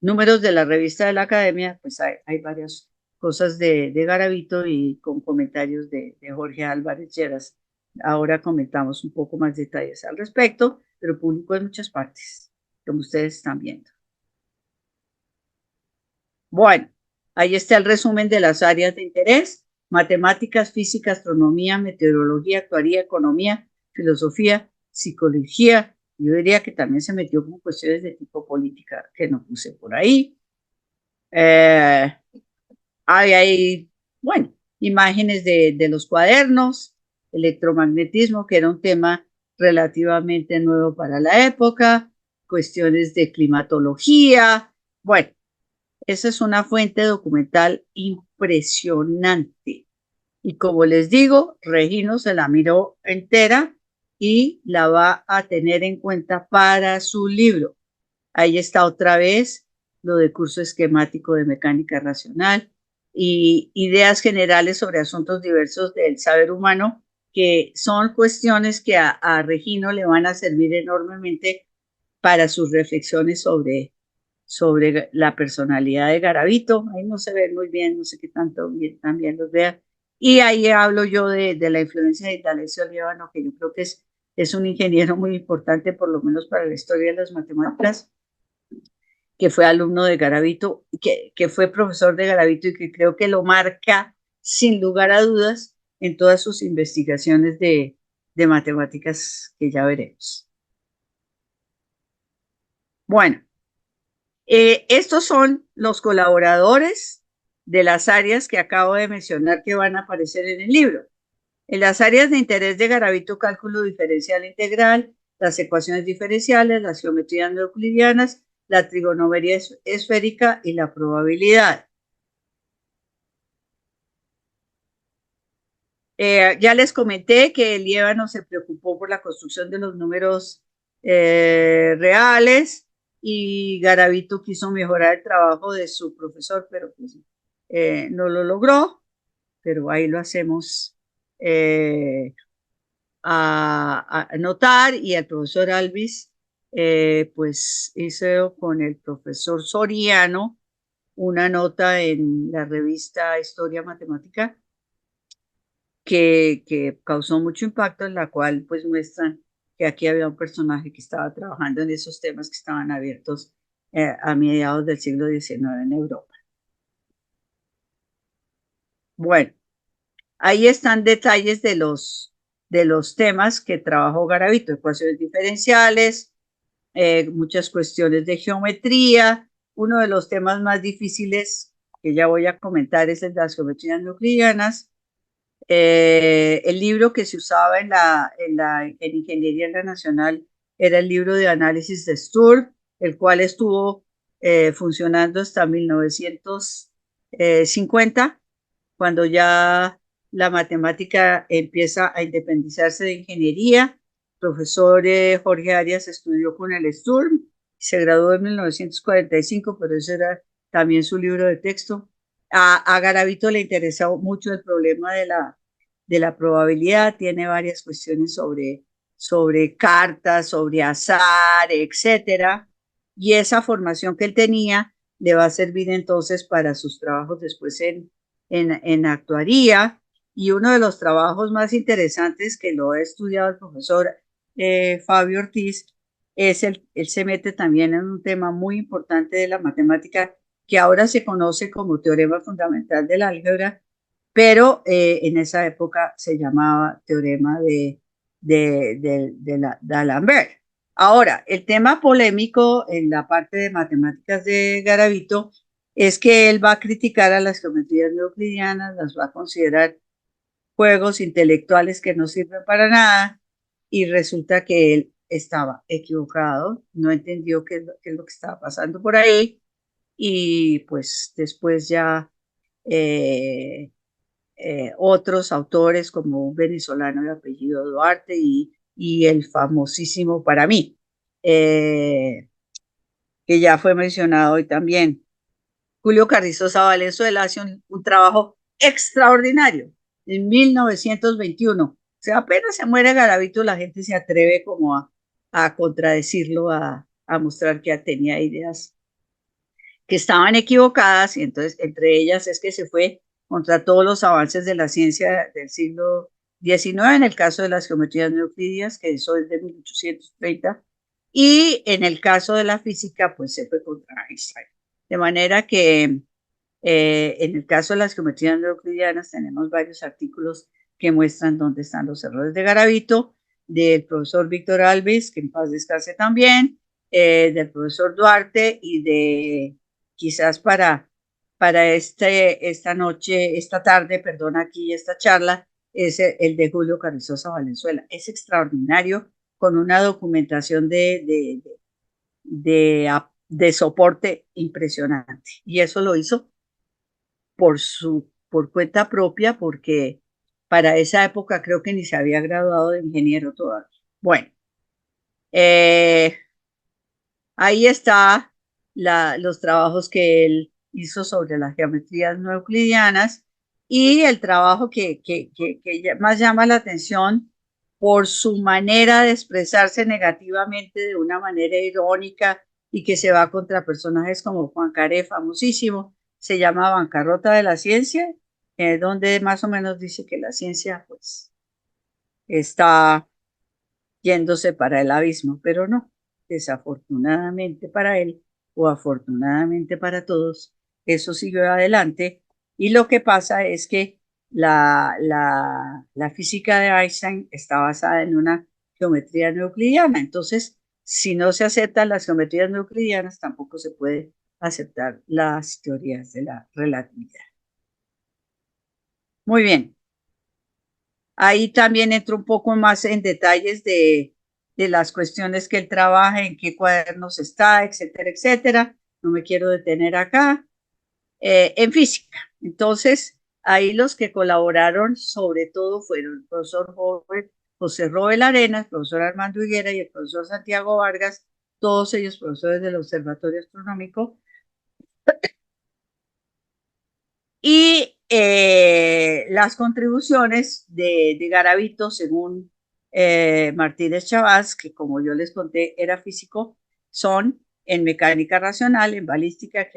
números de la revista de la Academia, pues hay varias cosas de Garavito y con comentarios de Jorge Álvarez Lleras. Ahora comentamos un poco más detalles al respecto, pero publicó en muchas partes, como ustedes están viendo. Bueno, ahí está el resumen de las áreas de interés: matemáticas, física, astronomía, meteorología, actuaría, economía, filosofía, psicología. Yo diría que también se metió con cuestiones de tipo política que no puse por ahí. Hay, bueno, imágenes de los cuadernos, electromagnetismo, que era un tema relativamente nuevo para la época, cuestiones de climatología. Bueno, esa es una fuente documental impresionante. Y como les digo, Regino se la miró entera y la va a tener en cuenta para su libro. Ahí está otra vez lo de curso esquemático de mecánica racional y ideas generales sobre asuntos diversos del saber humano, que son cuestiones que a Regino le van a servir enormemente para sus reflexiones sobre la personalidad de Garavito. Ahí no se ve muy bien, no sé qué tanto bien, también los vea. Y ahí hablo yo de la influencia de D'Alessio Liévano, que yo creo que es un ingeniero muy importante, por lo menos para la historia de las matemáticas, que fue alumno de Garavito, que fue profesor de Garavito, y que creo que lo marca sin lugar a dudas en todas sus investigaciones de matemáticas, que ya veremos. Bueno, estos son los colaboradores de las áreas que acabo de mencionar que van a aparecer en el libro. En las áreas de interés de Garavito, cálculo diferencial integral, las ecuaciones diferenciales, las geometrías no euclidianas, la trigonometría esférica y la probabilidad. Ya les comenté que el Líbano se preocupó por la construcción de los números reales y Garavito quiso mejorar el trabajo de su profesor, pero pues, no lo logró, pero ahí lo hacemos a notar, y el profesor Alvis pues hizo con el profesor Soriano una nota en la revista Historia Matemática que causó mucho impacto, en la cual pues muestran que aquí había un personaje que estaba trabajando en esos temas que estaban abiertos a mediados del siglo XIX en Europa. Bueno, ahí están detalles de los temas que trabajó Garavito: ecuaciones diferenciales, muchas cuestiones de geometría. Uno de los temas más difíciles que ya voy a comentar es el de las geometrías euclidianas. El libro que se usaba en Ingeniería Nacional era el libro de análisis de Sturm, el cual estuvo funcionando hasta 1950, cuando ya la matemática empieza a independizarse de ingeniería. El profesor Jorge Arias estudió con el Sturm, se graduó en 1945, pero ese era también su libro de texto. A Garavito le interesó mucho el problema de la probabilidad, tiene varias cuestiones sobre cartas, sobre azar, etcétera, y esa formación que él tenía le va a servir entonces para sus trabajos después en actuaría. Y uno de los trabajos más interesantes que lo ha estudiado el profesor Fabio Ortiz es él se mete también en un tema muy importante de la matemática que ahora se conoce como teorema fundamental del álgebra, pero en esa época se llamaba teorema de D'Alembert. Ahora, el tema polémico en la parte de matemáticas de Garavito es que él va a criticar a las geometrías no euclidianas, las va a considerar juegos intelectuales que no sirven para nada, y resulta que él estaba equivocado, no entendió qué es lo que estaba pasando por ahí, y pues después ya eh, otros autores como un venezolano de apellido Duarte y el famosísimo para mí, que ya fue mencionado hoy también, Julio Carrizosa Valenzuela, hace un trabajo extraordinario en 1921. O sea, apenas se muere Garavito, la gente se atreve como a contradecirlo, a mostrar que tenía ideas que estaban equivocadas, y entonces entre ellas es que se fue contra todos los avances de la ciencia del siglo XIX, en el caso de las geometrías no euclidianas, que eso es de 1830, y en el caso de la física, pues se fue contra Einstein. De manera que en el caso de las geometrías no euclidianas tenemos varios artículos que muestran dónde están los errores de Garavito, del profesor Víctor Alves, que en paz descanse también, del profesor Duarte, y de quizás para esta noche, esta tarde, perdón, aquí esta charla, es el de Julio Carrizosa Valenzuela. Es extraordinario, con una documentación de soporte impresionante. Y eso lo hizo por cuenta propia, porque para esa época creo que ni se había graduado de ingeniero todavía. Bueno, eh, ahí está los trabajos que él hizo sobre las geometrías no euclidianas, y el trabajo que más llama la atención por su manera de expresarse negativamente de una manera irónica, y que se va contra personajes como Juan Caré, famosísimo, se llama Bancarrota de la Ciencia, donde más o menos dice que la ciencia pues está yéndose para el abismo, pero no, desafortunadamente para él o afortunadamente para todos, eso siguió adelante, y lo que pasa es que la física de Einstein está basada en una geometría no euclidiana. Entonces, si no se aceptan las geometrías no euclidianas, tampoco se puede aceptar las teorías de la relatividad. Muy bien. Ahí también entro un poco más en detalles de las cuestiones que él trabaja, en qué cuadernos está, etcétera, etcétera. No me quiero detener acá. En física. Entonces, ahí los que colaboraron sobre todo fueron el profesor José Robel Arenas, el profesor Armando Higuera y el profesor Santiago Vargas, todos ellos profesores del Observatorio Astronómico. Y las contribuciones de Garavito, según Martínez Chavás, que como yo les conté era físico, son en mecánica racional, en balística,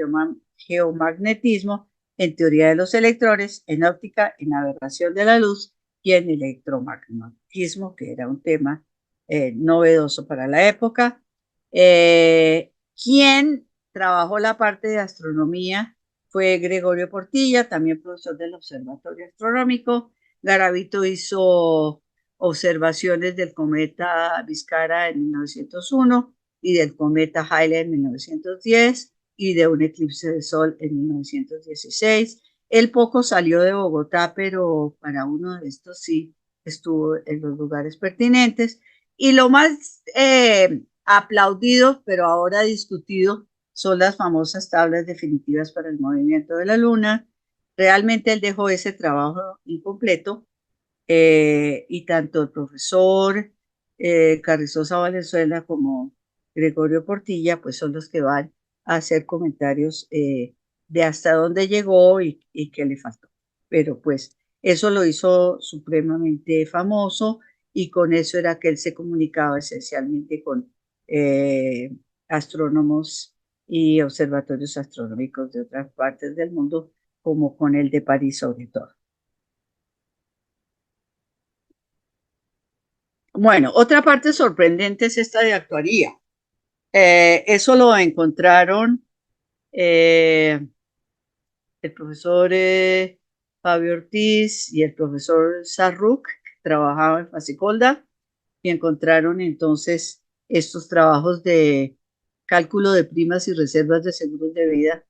geomagnetismo, en teoría de los electrones, en óptica, en aberración de la luz y en electromagnetismo, que era un tema novedoso para la época. ¿Quién trabajó la parte de astronomía? Fue Gregorio Portilla, también profesor del Observatorio Astronómico. Garavito hizo observaciones del cometa Vizcara en 1901 y del cometa Halley en 1910 y de un eclipse de sol en 1916. Él poco salió de Bogotá, pero para uno de estos sí estuvo en los lugares pertinentes. Y lo más aplaudido, pero ahora discutido, son las famosas tablas definitivas para el movimiento de la Luna. Realmente él dejó ese trabajo incompleto y tanto el profesor Carrizosa Valenzuela como Gregorio Portilla pues son los que van a hacer comentarios de hasta dónde llegó y qué le faltó. Pero pues eso lo hizo supremamente famoso y con eso era que él se comunicaba esencialmente con astrónomos y observatorios astronómicos de otras partes del mundo, como con el de París sobre todo. Bueno, otra parte sorprendente es esta de actuaría. Eso lo encontraron eh, el profesor Fabio Ortiz y el profesor Sarruk, que trabajaban en Fasicolda, y encontraron entonces estos trabajos de cálculo de primas y reservas de seguros de vida,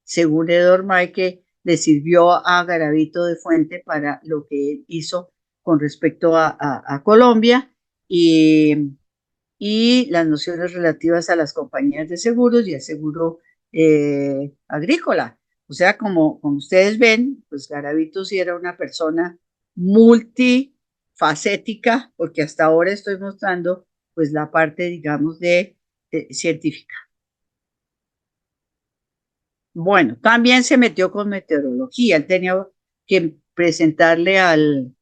según Edor May, que le sirvió a Garavito de fuente para lo que él hizo con respecto a Colombia y las nociones relativas a las compañías de seguros y al seguro agrícola. O sea, como ustedes ven, pues Garavito sí era una persona multifacética, porque hasta ahora estoy mostrando pues la parte, digamos, de científica. Bueno, también se metió con meteorología. Él tenía que presentarle al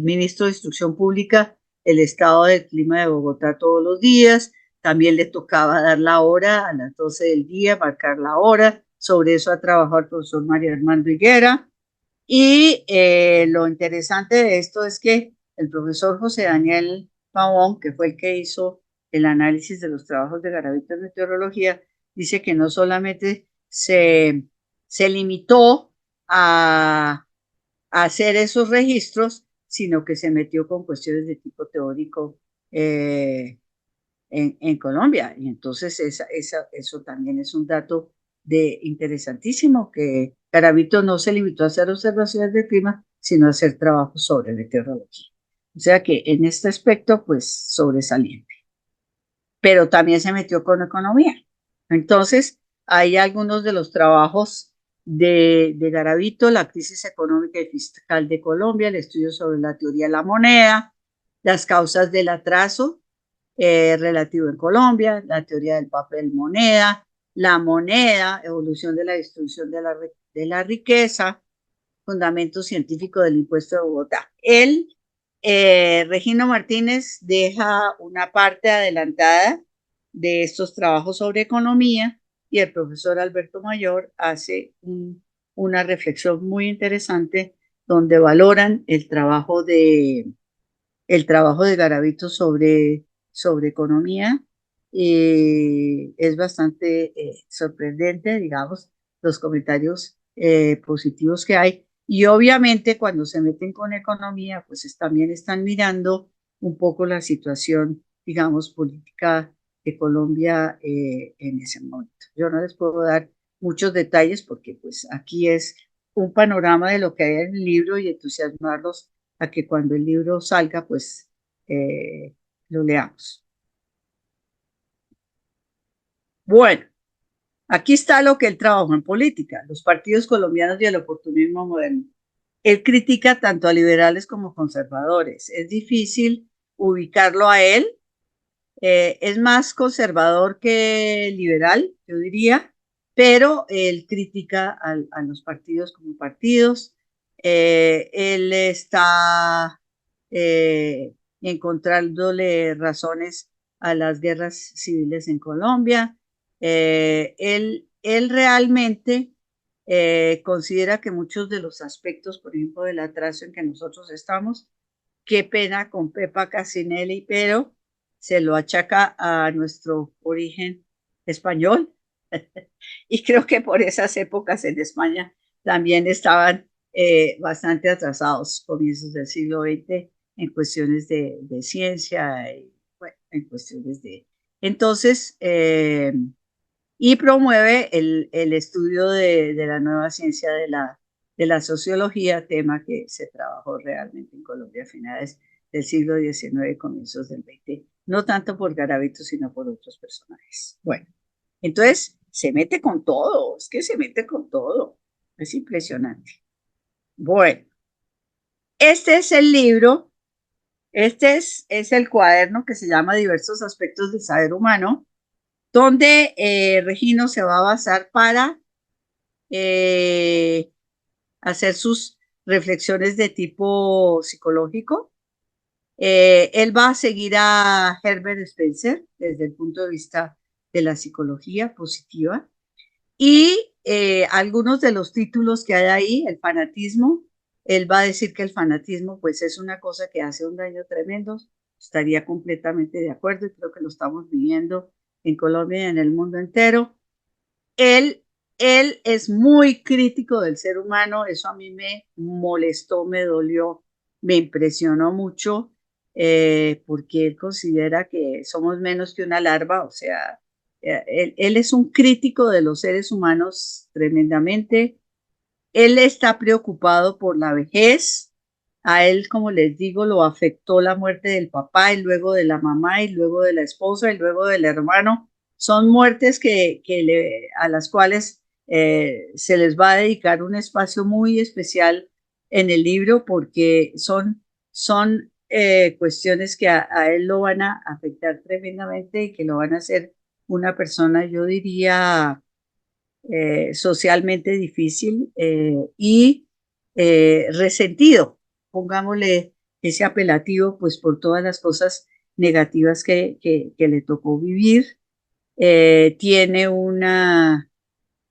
ministro de Instrucción Pública el estado del clima de Bogotá todos los días. También le tocaba dar la hora a las 12 del día, marcar la hora. Sobre eso ha trabajado el profesor Mario Armando Higuera. Y lo interesante de esto es que el profesor José Daniel Pavón, que fue el que hizo el análisis de los trabajos de Garavito en meteorología, dice que no solamente se limitó a hacer esos registros, sino que se metió con cuestiones de tipo teórico en Colombia. Y entonces eso también es un dato interesantísimo, que Garavito no se limitó a hacer observaciones del clima, sino a hacer trabajos sobre meteorología. O sea que en este aspecto, pues sobresaliente. Pero también se metió con economía. Entonces, hay algunos de los trabajos de Garavito: la crisis económica y fiscal de Colombia, el estudio sobre la teoría de la moneda, las causas del atraso relativo en Colombia, la teoría del papel moneda, la moneda, evolución de la distribución de la riqueza, fundamento científico del impuesto de Bogotá. Él, Regino Martínez, deja una parte adelantada de estos trabajos sobre economía y el profesor Alberto Mayor hace una reflexión muy interesante donde valoran el trabajo de Garavito sobre economía. Es bastante sorprendente, digamos, los comentarios positivos que hay. Y obviamente cuando se meten con economía, pues también están mirando un poco la situación, digamos, política de Colombia en ese momento. Yo no les puedo dar muchos detalles porque pues aquí es un panorama de lo que hay en el libro y entusiasmarlos a que cuando el libro salga, pues lo leamos. Bueno, aquí está lo que él trabajó en política, los partidos colombianos y el oportunismo moderno. Él critica tanto a liberales como conservadores. Es difícil ubicarlo a él. Es más conservador que liberal, yo diría, pero él critica a los partidos como partidos. Él está encontrándole razones a las guerras civiles en Colombia. Él realmente considera que muchos de los aspectos, por ejemplo, del atraso en que nosotros estamos, qué pena con Pepa Casinelli, pero se lo achaca a nuestro origen español. Y creo que por esas épocas en España también estaban bastante atrasados, comienzos del siglo XX, en cuestiones de ciencia y bueno, en cuestiones de... Entonces, y promueve el estudio de la nueva ciencia de la sociología, tema que se trabajó realmente en Colombia a finales del siglo XIX y comienzos del XX, no tanto por Garavito, sino por otros personajes. Bueno, entonces se mete con todo, es que se mete con todo, es impresionante. Bueno, este es el libro, es el cuaderno que se llama Diversos aspectos del saber humano, donde Regino se va a basar para eh, hacer sus reflexiones de tipo psicológico. Él va a seguir a Herbert Spencer desde el punto de vista de la psicología positiva y algunos de los títulos que hay ahí, el fanatismo, él va a decir que el fanatismo pues es una cosa que hace un daño tremendo, estaría completamente de acuerdo y creo que lo estamos viviendo en Colombia y en el mundo entero. Él, él es muy crítico del ser humano, eso a mí me molestó, me dolió, me impresionó mucho, porque él considera que somos menos que una larva, o sea, él es un crítico de los seres humanos tremendamente. Él está preocupado por la vejez. A él, como les digo, lo afectó la muerte del papá y luego de la mamá y luego de la esposa y luego del hermano. Son muertes a las cuales se les va a dedicar un espacio muy especial en el libro porque son cuestiones que a él lo van a afectar tremendamente y que lo van a hacer una persona, yo diría, socialmente difícil y resentido, pongámosle ese apelativo, pues por todas las cosas negativas que le tocó vivir. Tiene una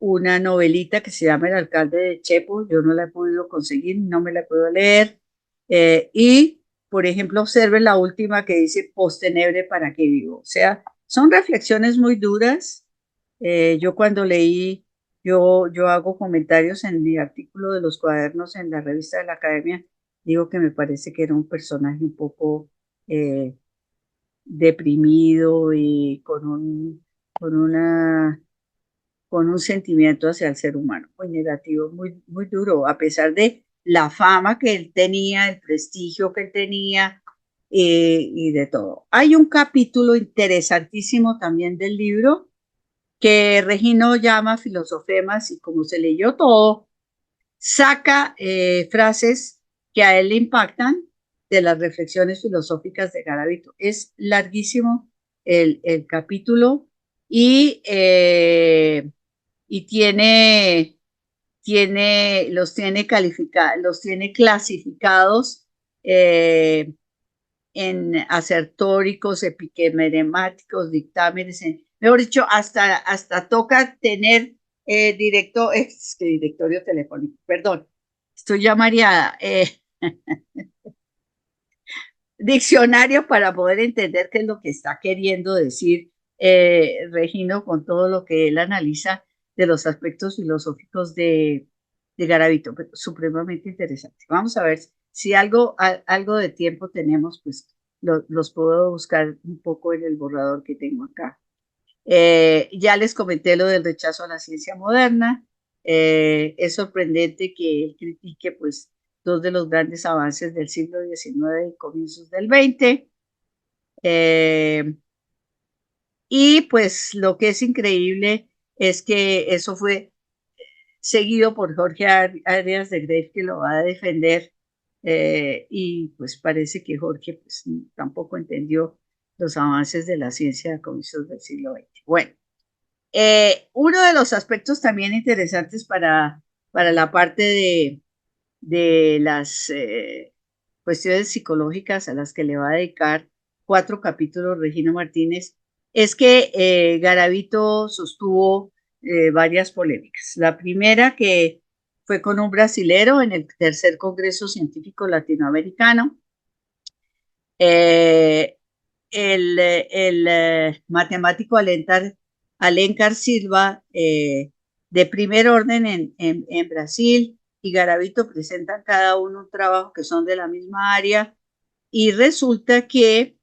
novelita que se llama El alcalde de Chepo, yo no la he podido conseguir, no me la puedo leer. Y, por ejemplo, observe la última que dice postenebre para qué vivo. O sea, son reflexiones muy duras. Yo cuando leí, yo hago comentarios en mi artículo de los cuadernos en la revista de la Academia, digo que me parece que era un personaje un poco eh, deprimido y con un sentimiento hacia el ser humano muy negativo, muy, muy duro, a pesar de la fama que él tenía, el prestigio que él tenía y de todo. Hay un capítulo interesantísimo también del libro que Regino llama Filosofemas y como se leyó todo, saca frases que a él le impactan de las reflexiones filosóficas de Garavito. Es larguísimo el capítulo y y los tiene clasificados eh, en asertóricos, epiquemeremáticos, dictámenes, mejor dicho, hasta toca tener directorio telefónico, perdón, estoy ya mareada, diccionario para poder entender qué es lo que está queriendo decir Regino con todo lo que él analiza de los aspectos filosóficos de Garavito, pero supremamente interesante. Vamos a ver si algo de tiempo tenemos, pues los puedo buscar un poco en el borrador que tengo acá. Ya les comenté lo del rechazo a la ciencia moderna. Es sorprendente que él critique pues dos de los grandes avances del siglo XIX y comienzos del XX. Y pues lo que es increíble es que eso fue seguido por Jorge Arias de Grey, que lo va a defender, y pues parece que Jorge pues, tampoco entendió los avances de la ciencia a comienzos del siglo XX. Bueno, uno de los aspectos también interesantes para la parte de las cuestiones psicológicas a las que le va a dedicar 4 capítulos Regina Martínez, es que Garavito sostuvo varias polémicas. La primera que fue con un brasilero en el tercer Congreso Científico Latinoamericano. El matemático Alencar Silva, de primer orden en Brasil, y Garavito presentan cada uno un trabajo que son de la misma área, y resulta que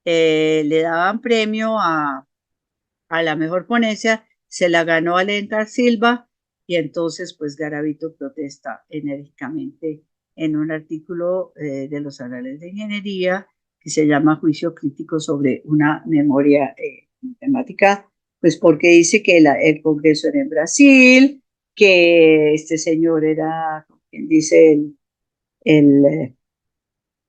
le daban premio a la mejor ponencia, se la ganó Alencar Silva, y entonces pues Garavito protesta enérgicamente en un artículo de los Anales de Ingeniería que se llama Juicio Crítico sobre una memoria matemática, pues porque dice que el Congreso era en Brasil, que este señor era, quien dice, el,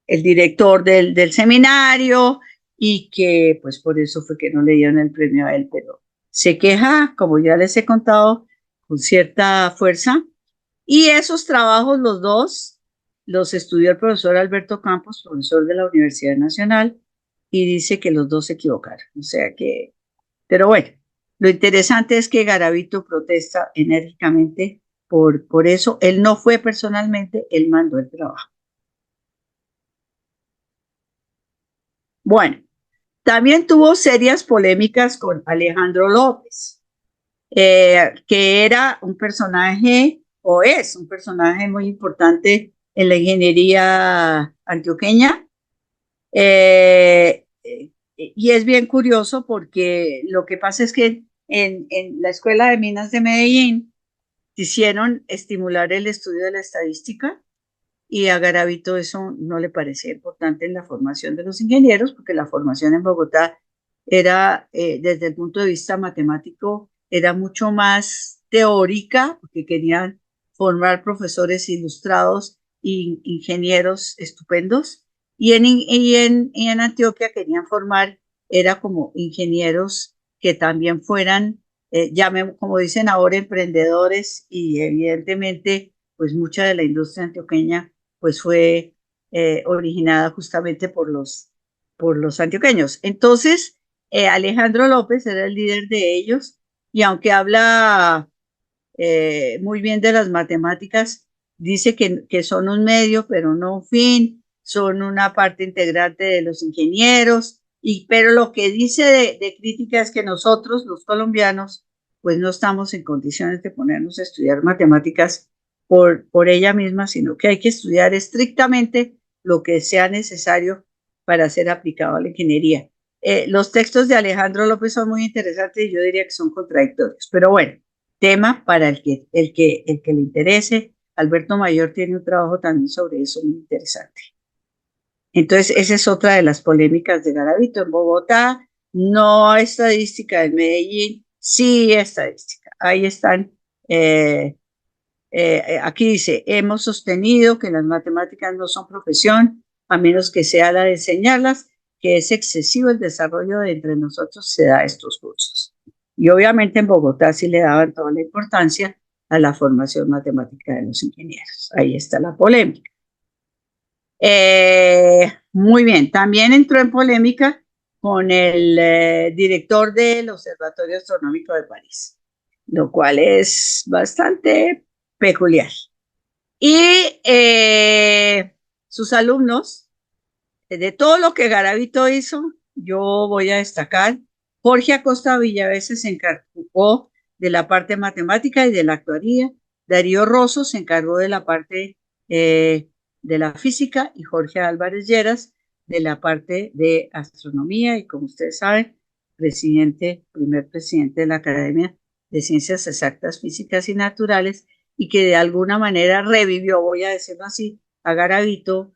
el director del seminario, y que pues por eso fue que no le dieron el premio a él, pero se queja, como ya les he contado, con cierta fuerza. Y esos trabajos, los dos, los estudió el profesor Alberto Campos, profesor de la Universidad Nacional, y dice que los dos se equivocaron. O sea que, pero bueno, lo interesante es que Garavito protesta enérgicamente por eso. Él no fue personalmente, él mandó el trabajo. Bueno, también tuvo serias polémicas con Alejandro López, que era un personaje, o es un personaje muy importante en la ingeniería antioqueña. Y es bien curioso porque lo que pasa es que en la Escuela de Minas de Medellín quisieron estimular el estudio de la estadística, y a Garavito eso no le parecía importante en la formación de los ingenieros, porque la formación en Bogotá era, desde el punto de vista matemático, era mucho más teórica, porque querían formar profesores ilustrados e ingenieros estupendos, y en Antioquia querían formar, era como ingenieros que también fueran, como dicen ahora, emprendedores, y evidentemente, pues mucha de la industria antioqueña pues fue originada justamente por los antioqueños. Entonces, Alejandro López era el líder de ellos, y aunque habla muy bien de las matemáticas, dice que son un medio, pero no un fin, son una parte integrante de los ingenieros, pero lo que dice de crítica es que nosotros, los colombianos, pues no estamos en condiciones de ponernos a estudiar matemáticas por ella misma, sino que hay que estudiar estrictamente lo que sea necesario para ser aplicado a la ingeniería. Los textos de Alejandro López son muy interesantes, y yo diría que son contradictorios, pero bueno, tema para el que le interese. Alberto Mayor tiene un trabajo también sobre eso muy interesante. Entonces, esa es otra de las polémicas de Garavito. En Bogotá no hay estadística, en Medellín sí hay estadística. Ahí están. Aquí dice, hemos sostenido que las matemáticas no son profesión, a menos que sea la de enseñarlas, que es excesivo el desarrollo de entre nosotros se da estos cursos. Y obviamente en Bogotá sí le daban toda la importancia a la formación matemática de los ingenieros. Ahí está la polémica. Muy bien, también entró en polémica con el director del Observatorio Astronómico de París, lo cual es bastante peculiar. Y sus alumnos, de todo lo que Garavito hizo, yo voy a destacar, Jorge Acosta Villavese se encargó de la parte matemática y de la actuaría, Darío Rosso se encargó de la parte de la física, y Jorge Álvarez Lleras de la parte de astronomía y, como ustedes saben, primer presidente de la Academia de Ciencias Exactas, Físicas y Naturales, y que de alguna manera revivió, voy a decirlo así, a Garavito,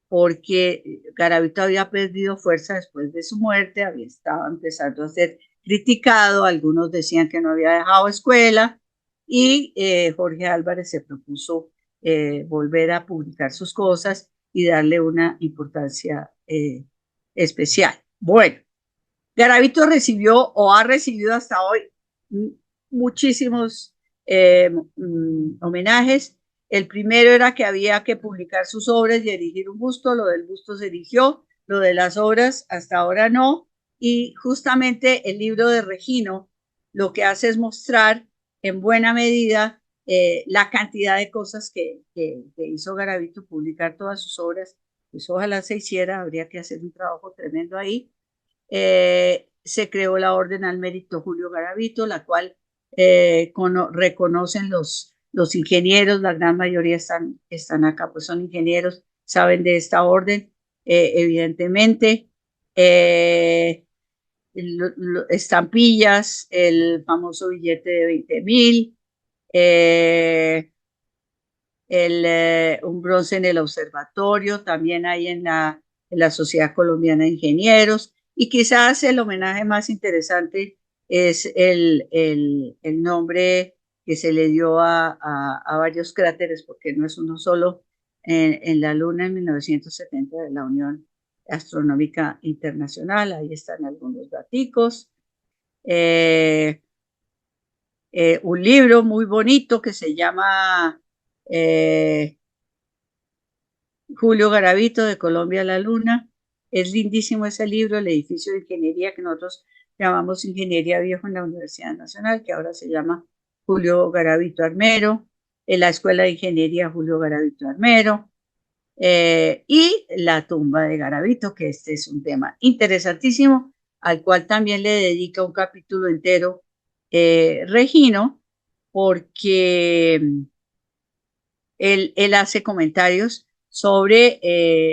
porque Garavito había perdido fuerza después de su muerte, había estado empezando a ser criticado, algunos decían que no había dejado escuela, y Jorge Álvarez se propuso volver a publicar sus cosas y darle una importancia especial. Bueno, Garavito recibió o ha recibido hasta hoy muchísimos homenajes. El primero era que había que publicar sus obras y erigir un busto, lo del busto se erigió, lo de las obras hasta ahora no, y justamente el libro de Regino lo que hace es mostrar en buena medida la cantidad de cosas que hizo Garavito, publicar todas sus obras, pues ojalá se hiciera, habría que hacer un trabajo tremendo ahí. Se creó la Orden al Mérito Julio Garavito, la cual reconocen los ingenieros, la gran mayoría están acá, pues son ingenieros, saben de esta orden, evidentemente. Estampillas, el famoso billete de 20,000, un bronce en el observatorio, también hay en la Sociedad Colombiana de Ingenieros, y quizás el homenaje más interesante es el nombre que se le dio a varios cráteres, porque no es uno solo, en la Luna en 1970 de la Unión Astronómica Internacional. Ahí están algunos daticos. Un libro muy bonito que se llama Julio Garavito, de Colombia a la Luna. Es lindísimo ese libro, el edificio de ingeniería que nosotros llamamos Ingeniería Viejo en la Universidad Nacional, que ahora se llama Julio Garavito Armero, en la Escuela de Ingeniería Julio Garavito Armero, y la tumba de Garavito, que este es un tema interesantísimo, al cual también le dedica un capítulo entero Regino, porque él hace comentarios sobre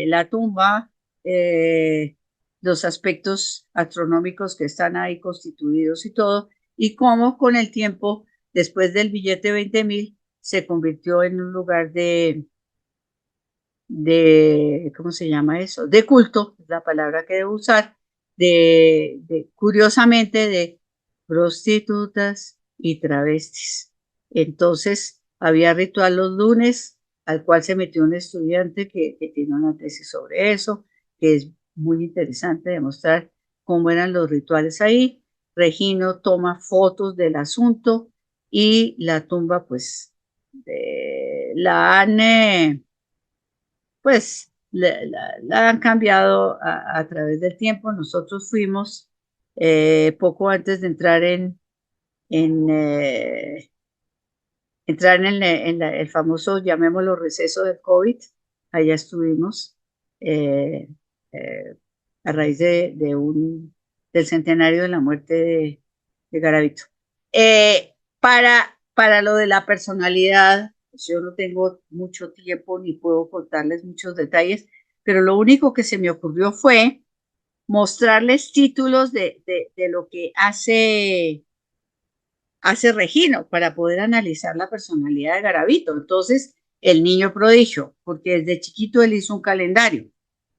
la tumba, los aspectos astronómicos que están ahí constituidos y todo, y cómo con el tiempo, después del billete 20,000, se convirtió en un lugar ¿cómo se llama eso? De culto, es la palabra que debo usar, curiosamente, de prostitutas y travestis. Entonces, había ritual los lunes, al cual se metió un estudiante que tiene una tesis sobre eso, que es muy interesante demostrar cómo eran los rituales ahí. Regino toma fotos del asunto y la tumba, pues, la han pues la han cambiado a través del tiempo. Nosotros fuimos poco antes de en, eh, entrar el famoso, llamémoslo, receso del COVID. Allá estuvimos eh, eh, a raíz del centenario de la muerte de Garavito. Para lo de la personalidad, pues yo no tengo mucho tiempo ni puedo contarles muchos detalles, pero lo único que se me ocurrió fue mostrarles títulos de lo que hace Regino para poder analizar la personalidad de Garavito. Entonces, el niño prodigio, porque desde chiquito él hizo un calendario.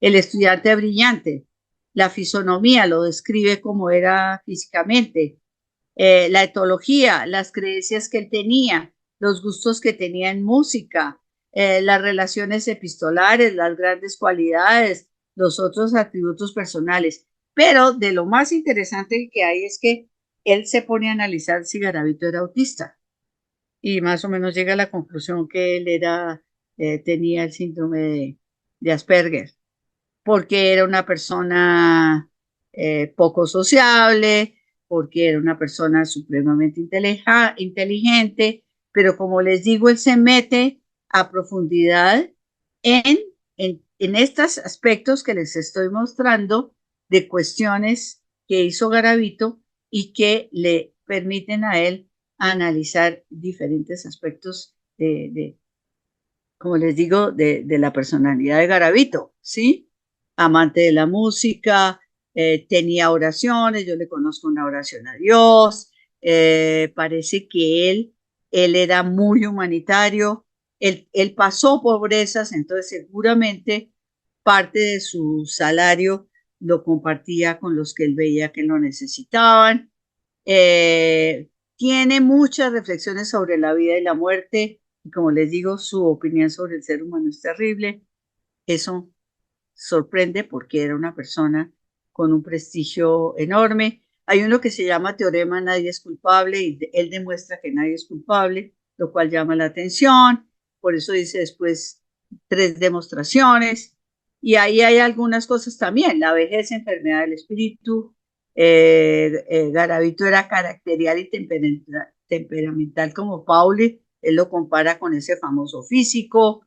El estudiante brillante, la fisonomía lo describe como era físicamente. La etología, las creencias que él tenía, los gustos que tenía en música, las relaciones epistolares, las grandes cualidades, los otros atributos personales. Pero de lo más interesante que hay es que él se pone a analizar si Garavito era autista y más o menos llega a la conclusión que él tenía el síndrome de Asperger, porque era una persona poco sociable, porque era una persona supremamente inteligente, pero como les digo, él se mete a profundidad en estos aspectos que les estoy mostrando de cuestiones que hizo Garavito y que le permiten a él analizar diferentes aspectos como les digo, de la personalidad de Garavito, ¿sí? Amante de la música, tenía oraciones, yo le conozco una oración a Dios, parece que él era muy humanitario, él pasó pobrezas, entonces seguramente parte de su salario lo compartía con los que él veía que lo necesitaban. Tiene muchas reflexiones sobre la vida y la muerte, y como les digo, su opinión sobre el ser humano es terrible. Eso sorprende porque era una persona con un prestigio enorme. Hay uno que se llama Teorema Nadie es culpable y él demuestra que nadie es culpable, lo cual llama la atención. Por eso dice después 3 demostraciones. Y ahí hay algunas cosas también, la vejez, enfermedad del espíritu. Garavito era caracterial y temperamental como Pauli, él lo compara con ese famoso físico.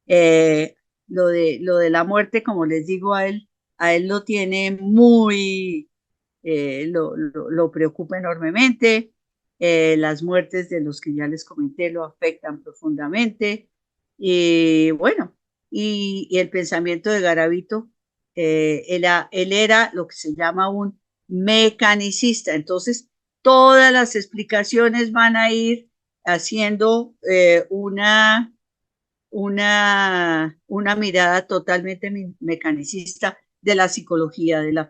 Eh, lo de la muerte, como les digo a él lo tiene muy, lo preocupa enormemente. Las muertes de los que ya les comenté lo afectan profundamente. Y bueno, y el pensamiento de Garavito, él era lo que se llama un mecanicista. Entonces, todas las explicaciones van a ir haciendo una mirada totalmente mecanicista de la psicología, de la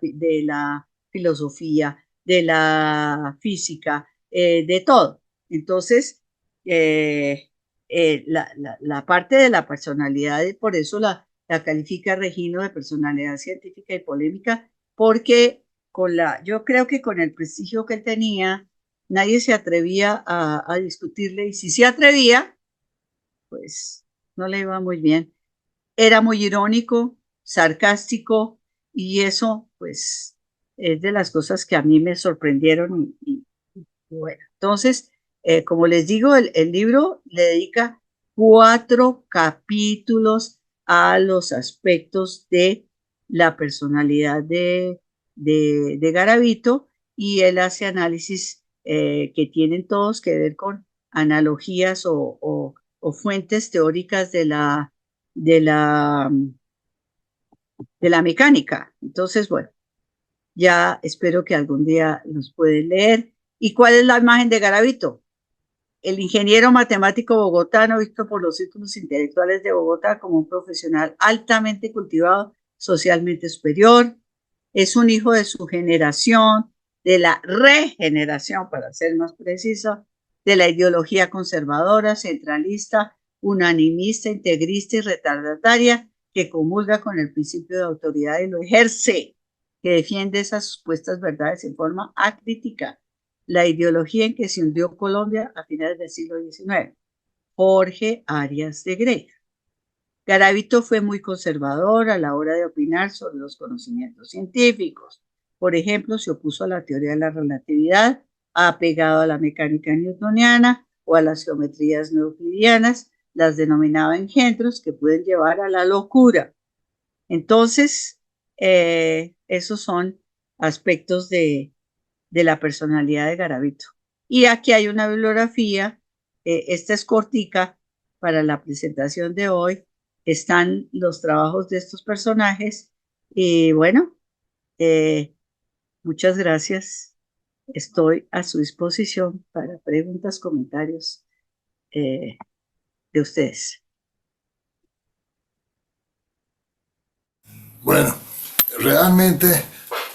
filosofía, de la física, de todo. Entonces, la parte de la personalidad, por eso la califica Regino de personalidad científica y polémica, porque yo creo que con el prestigio que él tenía, nadie se atrevía a discutirle, y si se atrevía, pues no le iba muy bien. Era muy irónico, sarcástico, y eso, pues, es de las cosas que a mí me sorprendieron. Y bueno, entonces, como les digo, el libro le dedica 4 capítulos a los aspectos de la personalidad de Garavito, y él hace análisis que tienen todos que ver con analogías o fuentes teóricas de la, de la mecánica. Entonces, bueno, ya espero que algún día los pueden leer. ¿Y cuál es la imagen de Garavito? El ingeniero matemático bogotano, visto por los círculos intelectuales de Bogotá como un profesional altamente cultivado, socialmente superior. Es un hijo de su generación, de la regeneración, para ser más preciso, de la ideología conservadora, centralista, unanimista, integrista y retardataria, que comulga con el principio de autoridad y lo ejerce, que defiende esas supuestas verdades en forma acrítica. La ideología en que se hundió Colombia a finales del siglo XIX. Jorge Arias de Grey. Garavito fue muy conservador a la hora de opinar sobre los conocimientos científicos. Por ejemplo, se opuso a la teoría de la relatividad, apegado a la mecánica newtoniana o a las geometrías no euclidianas, las denominaba engendros que pueden llevar a la locura. Entonces, esos son aspectos de la personalidad de Garavito. Y aquí hay una bibliografía, esta es cortica para la presentación de hoy, están los trabajos de estos personajes, y bueno, muchas gracias, estoy a su disposición para preguntas, comentarios de ustedes. Bueno, realmente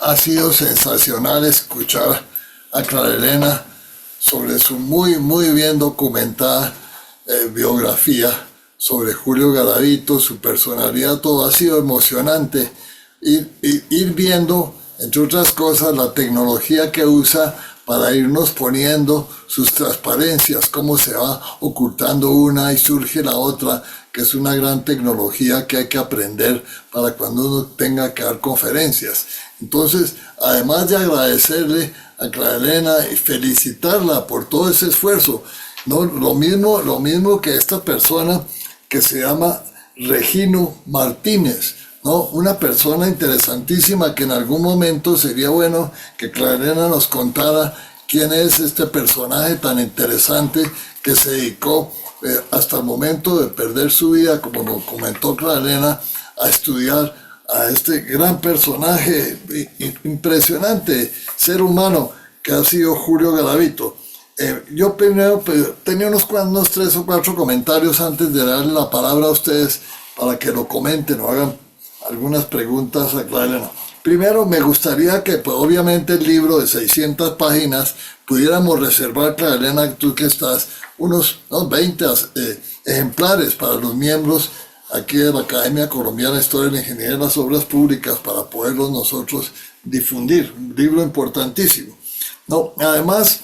ha sido sensacional escuchar a Clara Elena sobre su muy bien documentada biografía sobre Julio Garavito, su personalidad. Todo ha sido emocionante ir viendo, entre otras cosas, la tecnología que usa para irnos poniendo sus transparencias, cómo se va ocultando una y surge la otra, que es una gran tecnología que hay que aprender para cuando uno tenga que dar conferencias. Entonces, además de agradecerle a Clara Elena y felicitarla por todo ese esfuerzo, ¿no? Lo mismo que esta persona que se llama Regino Martínez, ¿no? Una persona interesantísima que en algún momento sería bueno que Clara Elena nos contara quién es este personaje tan interesante que se dedicó hasta el momento de perder su vida, como nos comentó Clara Elena, a estudiar a este gran personaje impresionante, ser humano que ha sido Julio Garavito. Yo primero tenía unos 3 o 4 comentarios antes de darle la palabra a ustedes para que lo comenten o hagan algunas preguntas a Clara Elena. Primero, me gustaría que, pues, obviamente, el libro de 600 páginas pudiéramos reservar, Clara Elena, tú que estás, unos 20 ejemplares para los miembros aquí de la Academia Colombiana de Historia de la Ingeniería de las Obras Públicas para poderlos nosotros difundir. Un libro importantísimo. No, además,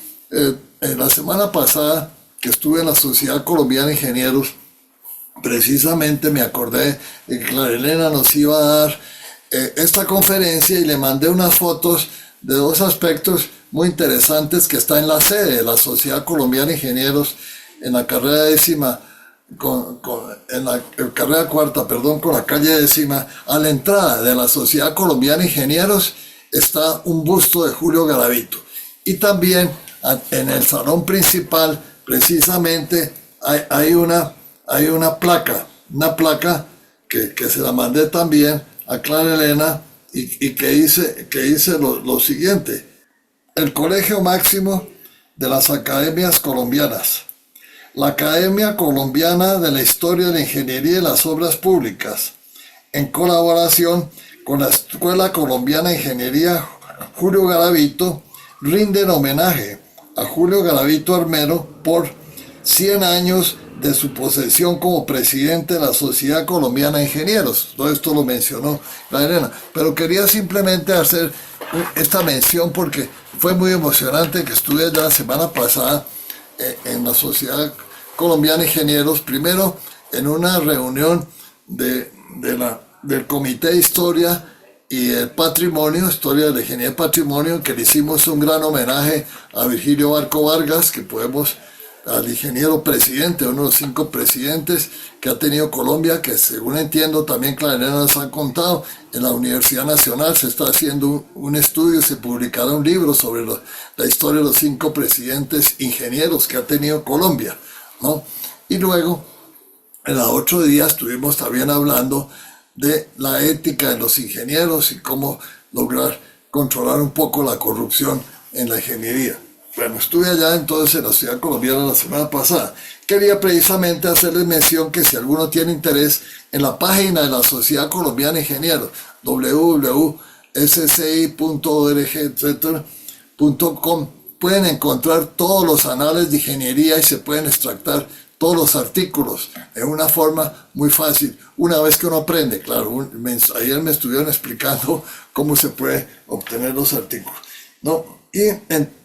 la semana pasada que estuve en la Sociedad Colombiana de Ingenieros, precisamente me acordé de que Clara Elena nos iba a dar esta conferencia y le mandé unas fotos de 2 aspectos muy interesantes que está en la sede de la Sociedad Colombiana de Ingenieros en la carrera décima, en la carrera cuarta, perdón, con la calle décima. A la entrada de la Sociedad Colombiana de Ingenieros está un busto de Julio Garavito. Y también en el salón principal, precisamente, hay una placa que se la mandé también a Clara Elena y que dice lo siguiente: el Colegio Máximo de las Academias Colombianas, la Academia Colombiana de la Historia de la Ingeniería y las Obras Públicas, en colaboración con la Escuela Colombiana de Ingeniería Julio Garavito, rinden homenaje a Julio Garavito Armero por 100 años de su posesión como presidente de la Sociedad Colombiana de Ingenieros. Todo esto lo mencionó la Elena, pero quería simplemente hacer esta mención porque fue muy emocionante que estuve allá la semana pasada en la Sociedad Colombiana de Ingenieros, primero en una reunión del Comité de Historia y el Patrimonio, Historia de la Ingeniería y Patrimonio, que le hicimos un gran homenaje a Virgilio Barco Vargas, al ingeniero presidente, uno de los 5 presidentes que ha tenido Colombia, que según entiendo también Clara Elena nos ha contado, en la Universidad Nacional se está haciendo un estudio, se publicará un libro sobre la historia de los 5 presidentes ingenieros que ha tenido Colombia, ¿no? Y luego, en los otro día estuvimos también hablando de la ética de los ingenieros y cómo lograr controlar un poco la corrupción en la ingeniería. Bueno, estuve allá entonces en la Ciudad Colombiana la semana pasada. Quería precisamente hacerles mención que si alguno tiene interés, en la página de la Sociedad Colombiana de Ingenieros, www.sci.org.com, pueden encontrar todos los anales de ingeniería y se pueden extractar todos los artículos en una forma muy fácil. Una vez que uno aprende, claro, ayer me estuvieron explicando cómo se puede obtener los artículos, ¿no? Y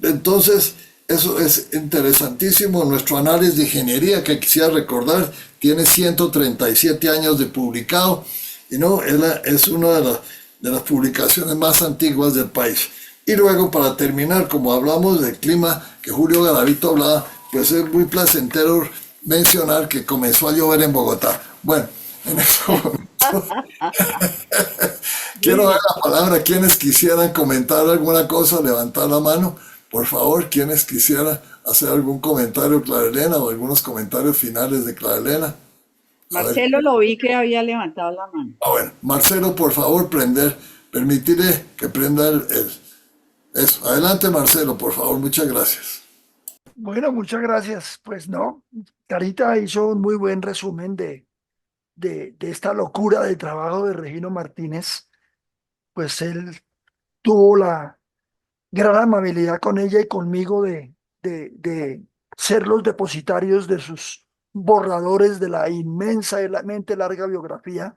entonces eso es interesantísimo. Nuestro análisis de ingeniería, que quisiera recordar, tiene 137 años de publicado y no es una de las publicaciones más antiguas del país. Y luego, para terminar, como hablamos del clima que Julio Garavito hablaba, pues es muy placentero mencionar que comenzó a llover en Bogotá. Bueno, en eso quiero dar la palabra a quienes quisieran comentar alguna cosa, levantar la mano, por favor, quienes quisieran hacer algún comentario, Clara Elena, o algunos comentarios finales de Clara Elena. Marcelo, lo vi que había levantado la mano. Bueno, Marcelo, por favor, permitirle que prenda eso. Adelante, Marcelo, por favor, muchas gracias. Bueno, muchas gracias. Pues no, Carita hizo un muy buen resumen de esta locura de trabajo de Regino Martínez. Pues él tuvo la gran amabilidad con ella y conmigo de ser los depositarios de sus borradores de la inmensamente larga biografía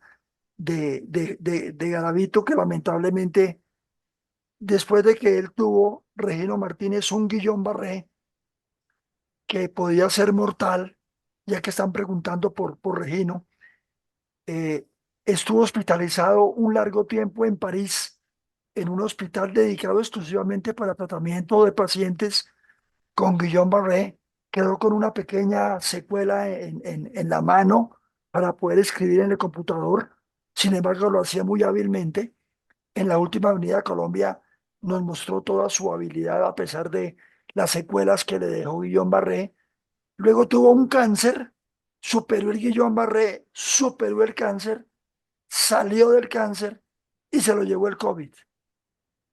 de Garavito, que lamentablemente, después de que él tuvo, Regino Martínez, un Guillain-Barré que podía ser mortal, ya que están preguntando por Regino, estuvo hospitalizado un largo tiempo en París, en un hospital dedicado exclusivamente para tratamiento de pacientes con Guillain-Barré. Quedó con una pequeña secuela en la mano para poder escribir en el computador. Sin embargo, lo hacía muy hábilmente. En la última venida a Colombia nos mostró toda su habilidad a pesar de las secuelas que le dejó Guillaume Barré. Luego tuvo un cáncer, superó el Guillain-Barré, superó el cáncer, salió del cáncer y se lo llevó el COVID.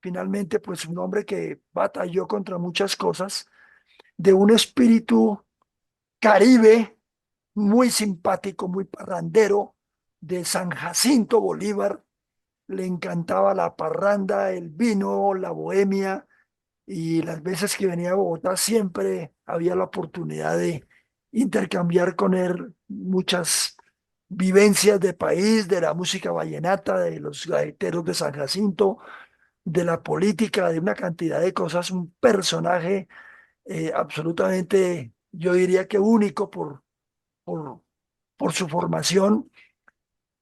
Finalmente, pues un hombre que batalló contra muchas cosas, de un espíritu caribe, muy simpático, muy parrandero, de San Jacinto Bolívar. Le encantaba la parranda, el vino, la bohemia, y las veces que venía a Bogotá siempre había la oportunidad de intercambiar con él muchas vivencias de país, de la música vallenata, de los gaiteros de San Jacinto, de la política, de una cantidad de cosas, un personaje absolutamente, yo diría que único por, por su formación,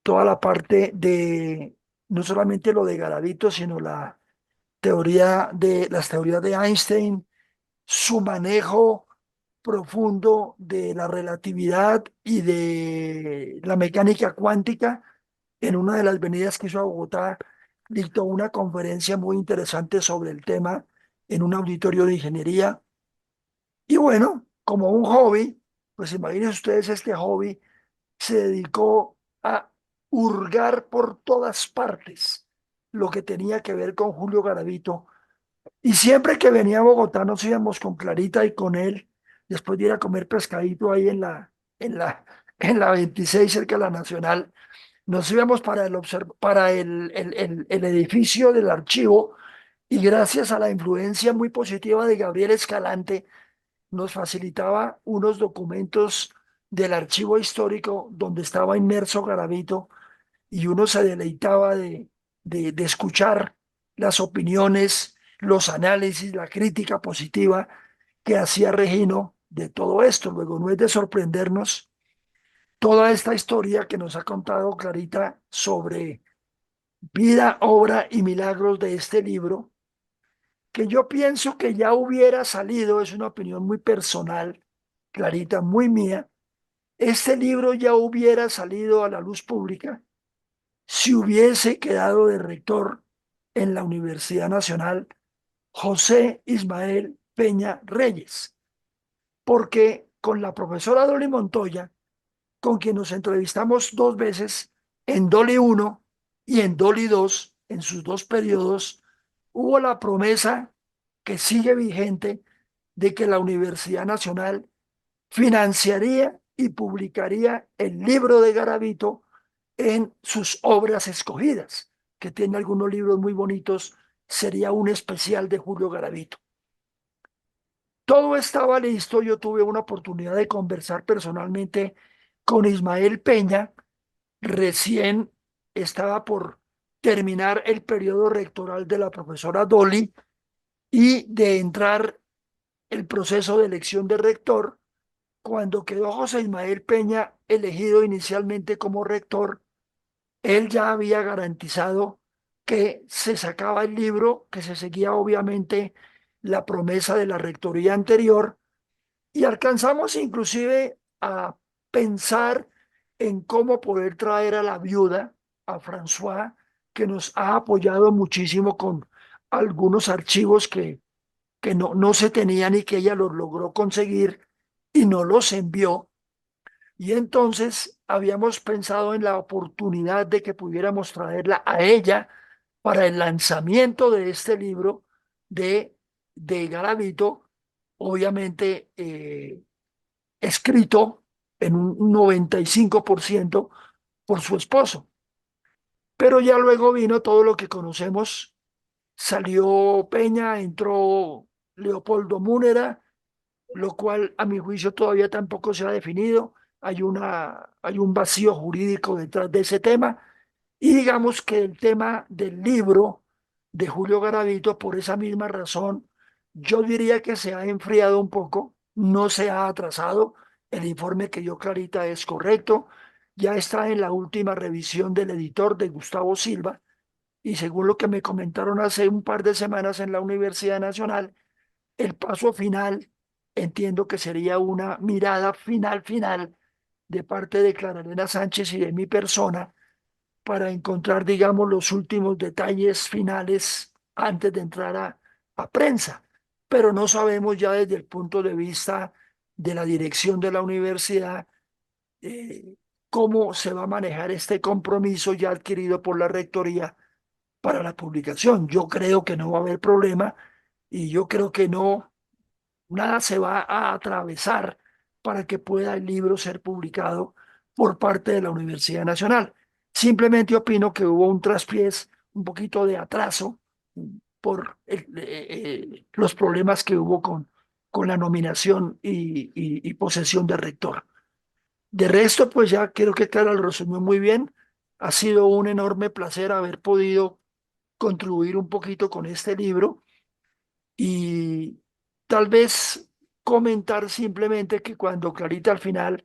toda la parte de, no solamente lo de Garavito, sino las teorías de Einstein, su manejo profundo de la relatividad y de la mecánica cuántica. En una de las venidas que hizo a Bogotá, dictó una conferencia muy interesante sobre el tema en un auditorio de ingeniería. Y bueno, como un hobby, pues imagínense ustedes este hobby, se dedicó a hurgar por todas partes lo que tenía que ver con Julio Garavito, y siempre que venía a Bogotá nos íbamos con Clarita y con él, después de ir a comer pescadito ahí en la 26 cerca de la Nacional, nos íbamos para para el edificio del archivo, y gracias a la influencia muy positiva de Gabriel Escalante, nos facilitaba unos documentos del archivo histórico donde estaba inmerso Garavito, y uno se deleitaba de escuchar las opiniones, los análisis, la crítica positiva que hacía Regino de todo esto. Luego no es de sorprendernos toda esta historia que nos ha contado Clarita sobre vida, obra y milagros de este libro, que yo pienso que ya hubiera salido, es una opinión muy personal, Clarita, muy mía, este libro ya hubiera salido a la luz pública si hubiese quedado de rector en la Universidad Nacional José Ismael Peña Reyes, porque con la profesora Dolly Montoya, con quien nos entrevistamos dos veces, en Dolly 1 y en Dolly 2, en sus dos periodos, hubo la promesa que sigue vigente de que la Universidad Nacional financiaría y publicaría el libro de Garavito en sus obras escogidas, que tiene algunos libros muy bonitos. Sería un especial de Julio Garavito. Todo estaba listo. Yo tuve una oportunidad de conversar personalmente con Ismael Peña. Recién estaba por terminar el periodo rectoral de la profesora Dolly y de entrar el proceso de elección de rector. Cuando quedó José Ismael Peña elegido inicialmente como rector, él ya había garantizado que se sacaba el libro, que se seguía obviamente la promesa de la rectoría anterior, y alcanzamos inclusive a pensar en cómo poder traer a la viuda, a François, que nos ha apoyado muchísimo con algunos archivos que no se tenían y que ella los logró conseguir y no los envió. Y entonces habíamos pensado en la oportunidad de que pudiéramos traerla a ella para el lanzamiento de este libro de Garavito, obviamente escrito en un 95% por su esposo. Pero ya luego vino todo lo que conocemos. Salió Peña, entró Leopoldo Múnera, lo cual a mi juicio todavía tampoco se ha definido. Hay un vacío jurídico detrás de ese tema. Y digamos que el tema del libro de Julio Garavito, por esa misma razón, yo diría que se ha enfriado un poco, no se ha atrasado. El informe que dio Clarita es correcto, ya está en la última revisión del editor de Gustavo Silva, y según lo que me comentaron hace un par de semanas en la Universidad Nacional, el paso final entiendo que sería una mirada final de parte de Clara Elena Sánchez y de mi persona para encontrar, digamos, los últimos detalles finales antes de entrar a prensa. pero no sabemos ya desde el punto de vista de la dirección de la universidad eh, cómo se va a manejar este compromiso ya adquirido por la rectoría para la publicación. Yo creo que no va a haber problema y yo creo que no, nada se va a atravesar para que pueda el libro ser publicado por parte de la Universidad Nacional. Simplemente opino que hubo un traspiés, un poquito de atraso por los problemas que hubo con la nominación y posesión de rector. De resto, pues ya creo que Clara lo resumió muy bien. Ha sido un enorme placer haber podido contribuir un poquito con este libro y tal vez comentar simplemente que cuando Clarita al final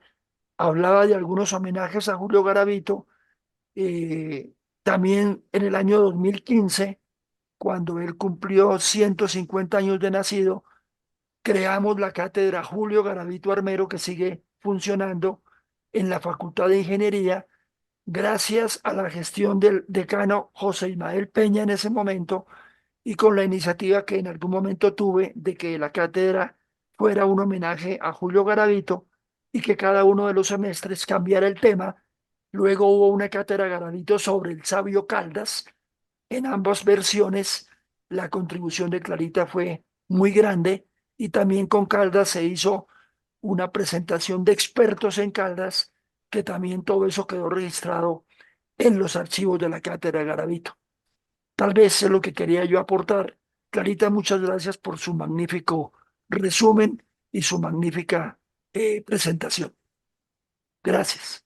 hablaba de algunos homenajes a Julio Garavito, eh, también en el año 2015, cuando él cumplió 150 años de nacido, creamos la cátedra Julio Garavito Armero que sigue funcionando en la Facultad de Ingeniería gracias a la gestión del decano José Ismael Peña en ese momento y con la iniciativa que en algún momento tuve de que la cátedra fuera un homenaje a Julio Garavito y que cada uno de los semestres cambiara el tema. Luego hubo una cátedra Garavito sobre el sabio Caldas. En ambas versiones la contribución de Clarita fue muy grande y también con Caldas se hizo una presentación de expertos en Caldas, que también todo eso quedó registrado en los archivos de la cátedra Garavito. Tal vez es lo que quería yo aportar. Clarita, muchas gracias por su magnífico resumen y su magnífica presentación. Gracias.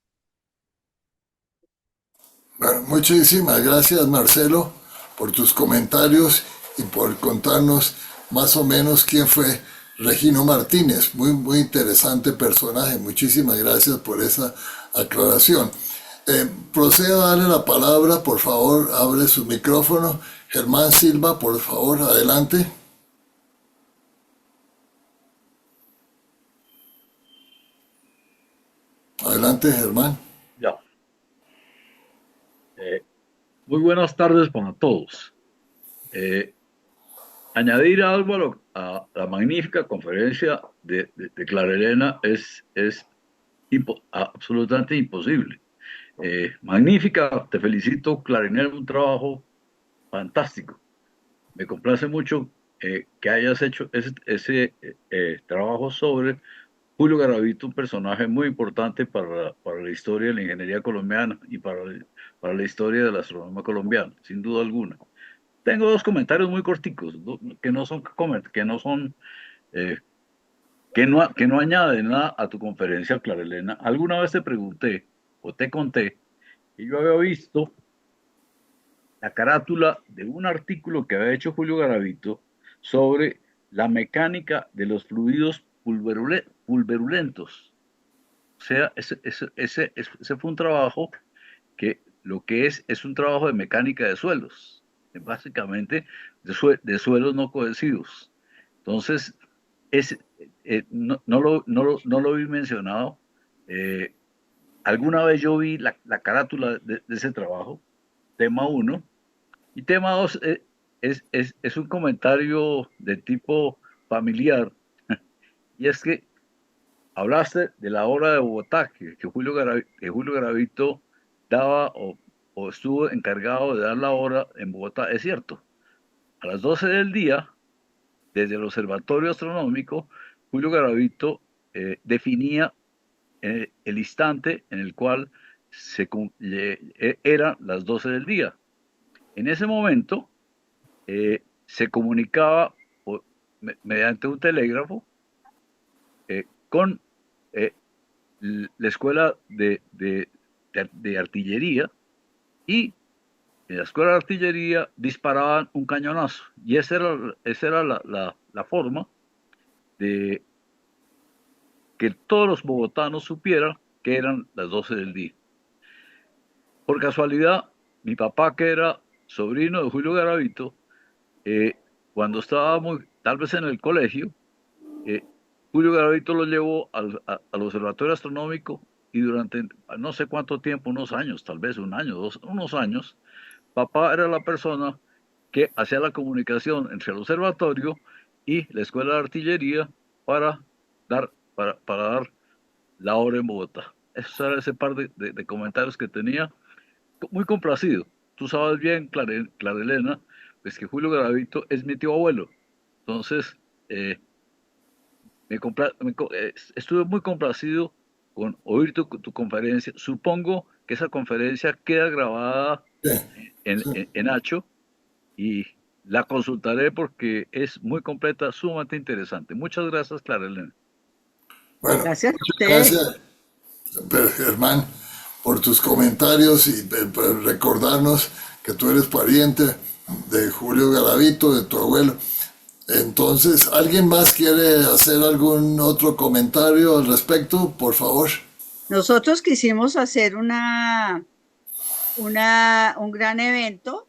Bueno, muchísimas gracias, Marcelo, por tus comentarios y por contarnos más o menos quién fue Regino Martínez. Muy, muy interesante personaje. Muchísimas gracias por esa aclaración. Procedo a darle la palabra, por favor, abre su micrófono. Germán Silva, por favor, adelante. Adelante, Germán. Ya. Eh, Muy buenas tardes para todos. Eh, Añadir algo a la magnífica conferencia de Clara Elena es absolutamente imposible. Magnífica, te felicito, Clara Elena, un trabajo fantástico. Me complace mucho que hayas hecho ese trabajo sobre Julio Garavito, un personaje muy importante para la historia de la ingeniería colombiana y para la historia de la astronomía colombiana, sin duda alguna. Tengo dos comentarios muy corticos, que no son, eh, que no añaden nada a tu conferencia, Clara Elena. Alguna vez te pregunté o te conté que yo había visto la carátula de un artículo que había hecho Julio Garavito sobre la mecánica de los fluidos pulverulentos. O sea, ese fue un trabajo que lo que es un trabajo de mecánica de suelos, básicamente de suelos no cohesivos. Entonces, no lo vi mencionado. Eh, Alguna vez yo vi la carátula de ese trabajo, tema uno, y tema dos es un comentario de tipo familiar, y es que hablaste de la obra de Bogotá, que Julio Garavito daba o estuvo encargado de dar la hora en Bogotá. Es cierto, a las 12 del día, desde el Observatorio Astronómico, Julio Garavito definía el instante en el cual eran las 12 del día. En ese momento se comunicaba mediante un telégrafo con eh, la escuela de artillería, y en la escuela de artillería disparaban un cañonazo, y esa era la forma de que todos los bogotanos supieran que eran las 12 del día. Por casualidad, mi papá, que era sobrino de Julio Garavito, eh, cuando estábamos tal vez en el colegio, eh, Julio Garavito lo llevó al Observatorio Astronómico, y durante no sé cuánto tiempo, unos años, tal vez un año, unos años, papá era la persona que hacía la comunicación entre el observatorio y la Escuela de Artillería para dar la hora en Bogotá. Eso era ese par de comentarios que tenía. Muy complacido. Tú sabes bien, Clara Elena, pues que Julio Garavito es mi tío abuelo. Entonces, estuve muy complacido con oír tu conferencia. Supongo que esa conferencia queda grabada Sí, en Hacho y la consultaré porque es muy completa, sumamente interesante. Muchas gracias, Clara Elena. bueno, Gracias a muchas ustedes. gracias, Germán, por tus comentarios y por recordarnos que tú eres pariente de Julio Garavito, de tu abuelo. Entonces, ¿alguien más quiere hacer algún otro comentario al respecto? Por favor. Nosotros quisimos hacer un gran evento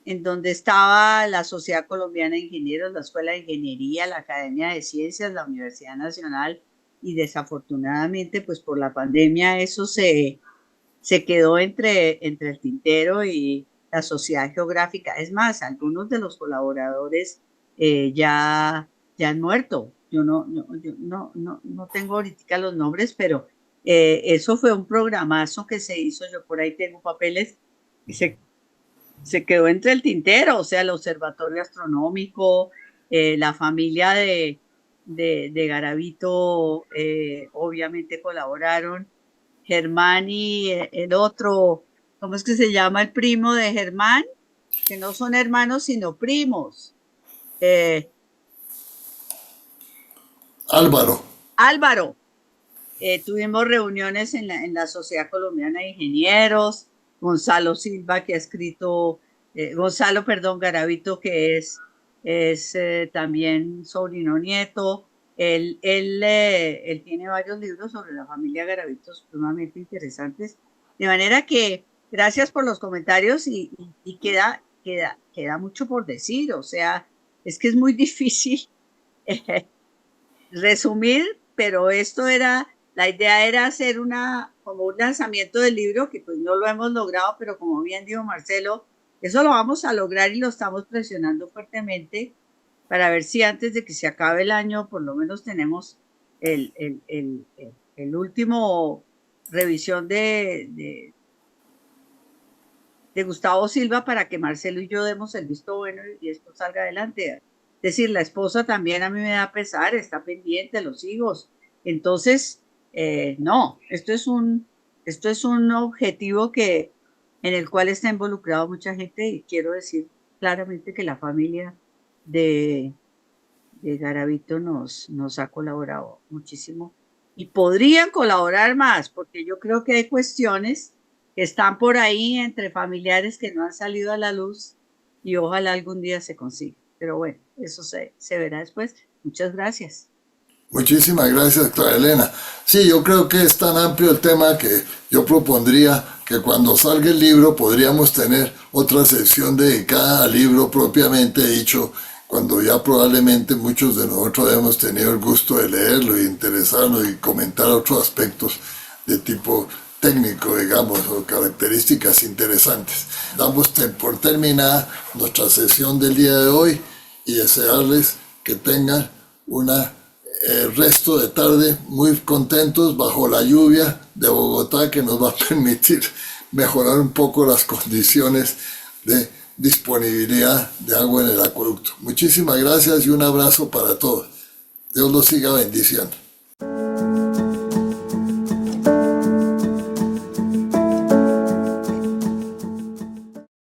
en donde estaba la Sociedad Colombiana de Ingenieros, la Escuela de Ingeniería, la Academia de Ciencias, la Universidad Nacional, y desafortunadamente, pues por la pandemia, eso se quedó entre el tintero y la Sociedad Geográfica. Es más, algunos de los colaboradores ya han muerto. Yo no tengo ahorita los nombres, pero eso fue un programazo que se hizo. Yo por ahí tengo papeles y se quedó entre el tintero, o sea, el Observatorio Astronómico, la familia de Garavito, obviamente colaboraron. Germán y el otro, ¿cómo es que se llama el primo de Germán? Que no son hermanos, sino primos. Álvaro. Álvaro. Tuvimos reuniones en la Sociedad Colombiana de Ingenieros, Gonzalo Silva, que ha escrito, Gonzalo, perdón, Garavito, que es también sobrino nieto. Él tiene varios libros sobre la familia Garavito sumamente interesantes. De manera que gracias por los comentarios y queda mucho por decir. O sea, es que es muy difícil resumir, pero la idea era hacer como un lanzamiento del libro, que pues no lo hemos logrado, pero como bien dijo Marcelo, eso lo vamos a lograr y lo estamos presionando fuertemente para ver si antes de que se acabe el año, por lo menos tenemos el último revisión de Gustavo Silva para que Marcelo y yo demos el visto bueno y esto salga adelante. Es decir, la esposa también a mí me da pesar, está pendiente, los hijos. Entonces, no, esto es un objetivo en el cual está involucrado mucha gente y quiero decir claramente que la familia de Garavito nos ha colaborado muchísimo y podrían colaborar más porque yo creo que hay cuestiones que están por ahí entre familiares que no han salido a la luz y ojalá algún día se consiga. Pero bueno, eso se verá después. Muchas gracias. Muchísimas gracias, Clara Elena. Sí, yo creo que es tan amplio el tema que yo propondría que cuando salga el libro podríamos tener otra sección dedicada al libro propiamente dicho, cuando ya probablemente muchos de nosotros hemos tenido el gusto de leerlo y interesarnos y comentar otros aspectos de tipo técnico, digamos, o características interesantes. Damos por terminada nuestra sesión del día de hoy y desearles que tengan el resto de tarde muy contentos bajo la lluvia de Bogotá que nos va a permitir mejorar un poco las condiciones de disponibilidad de agua en el acueducto. Muchísimas gracias y un abrazo para todos. Dios los siga bendiciendo.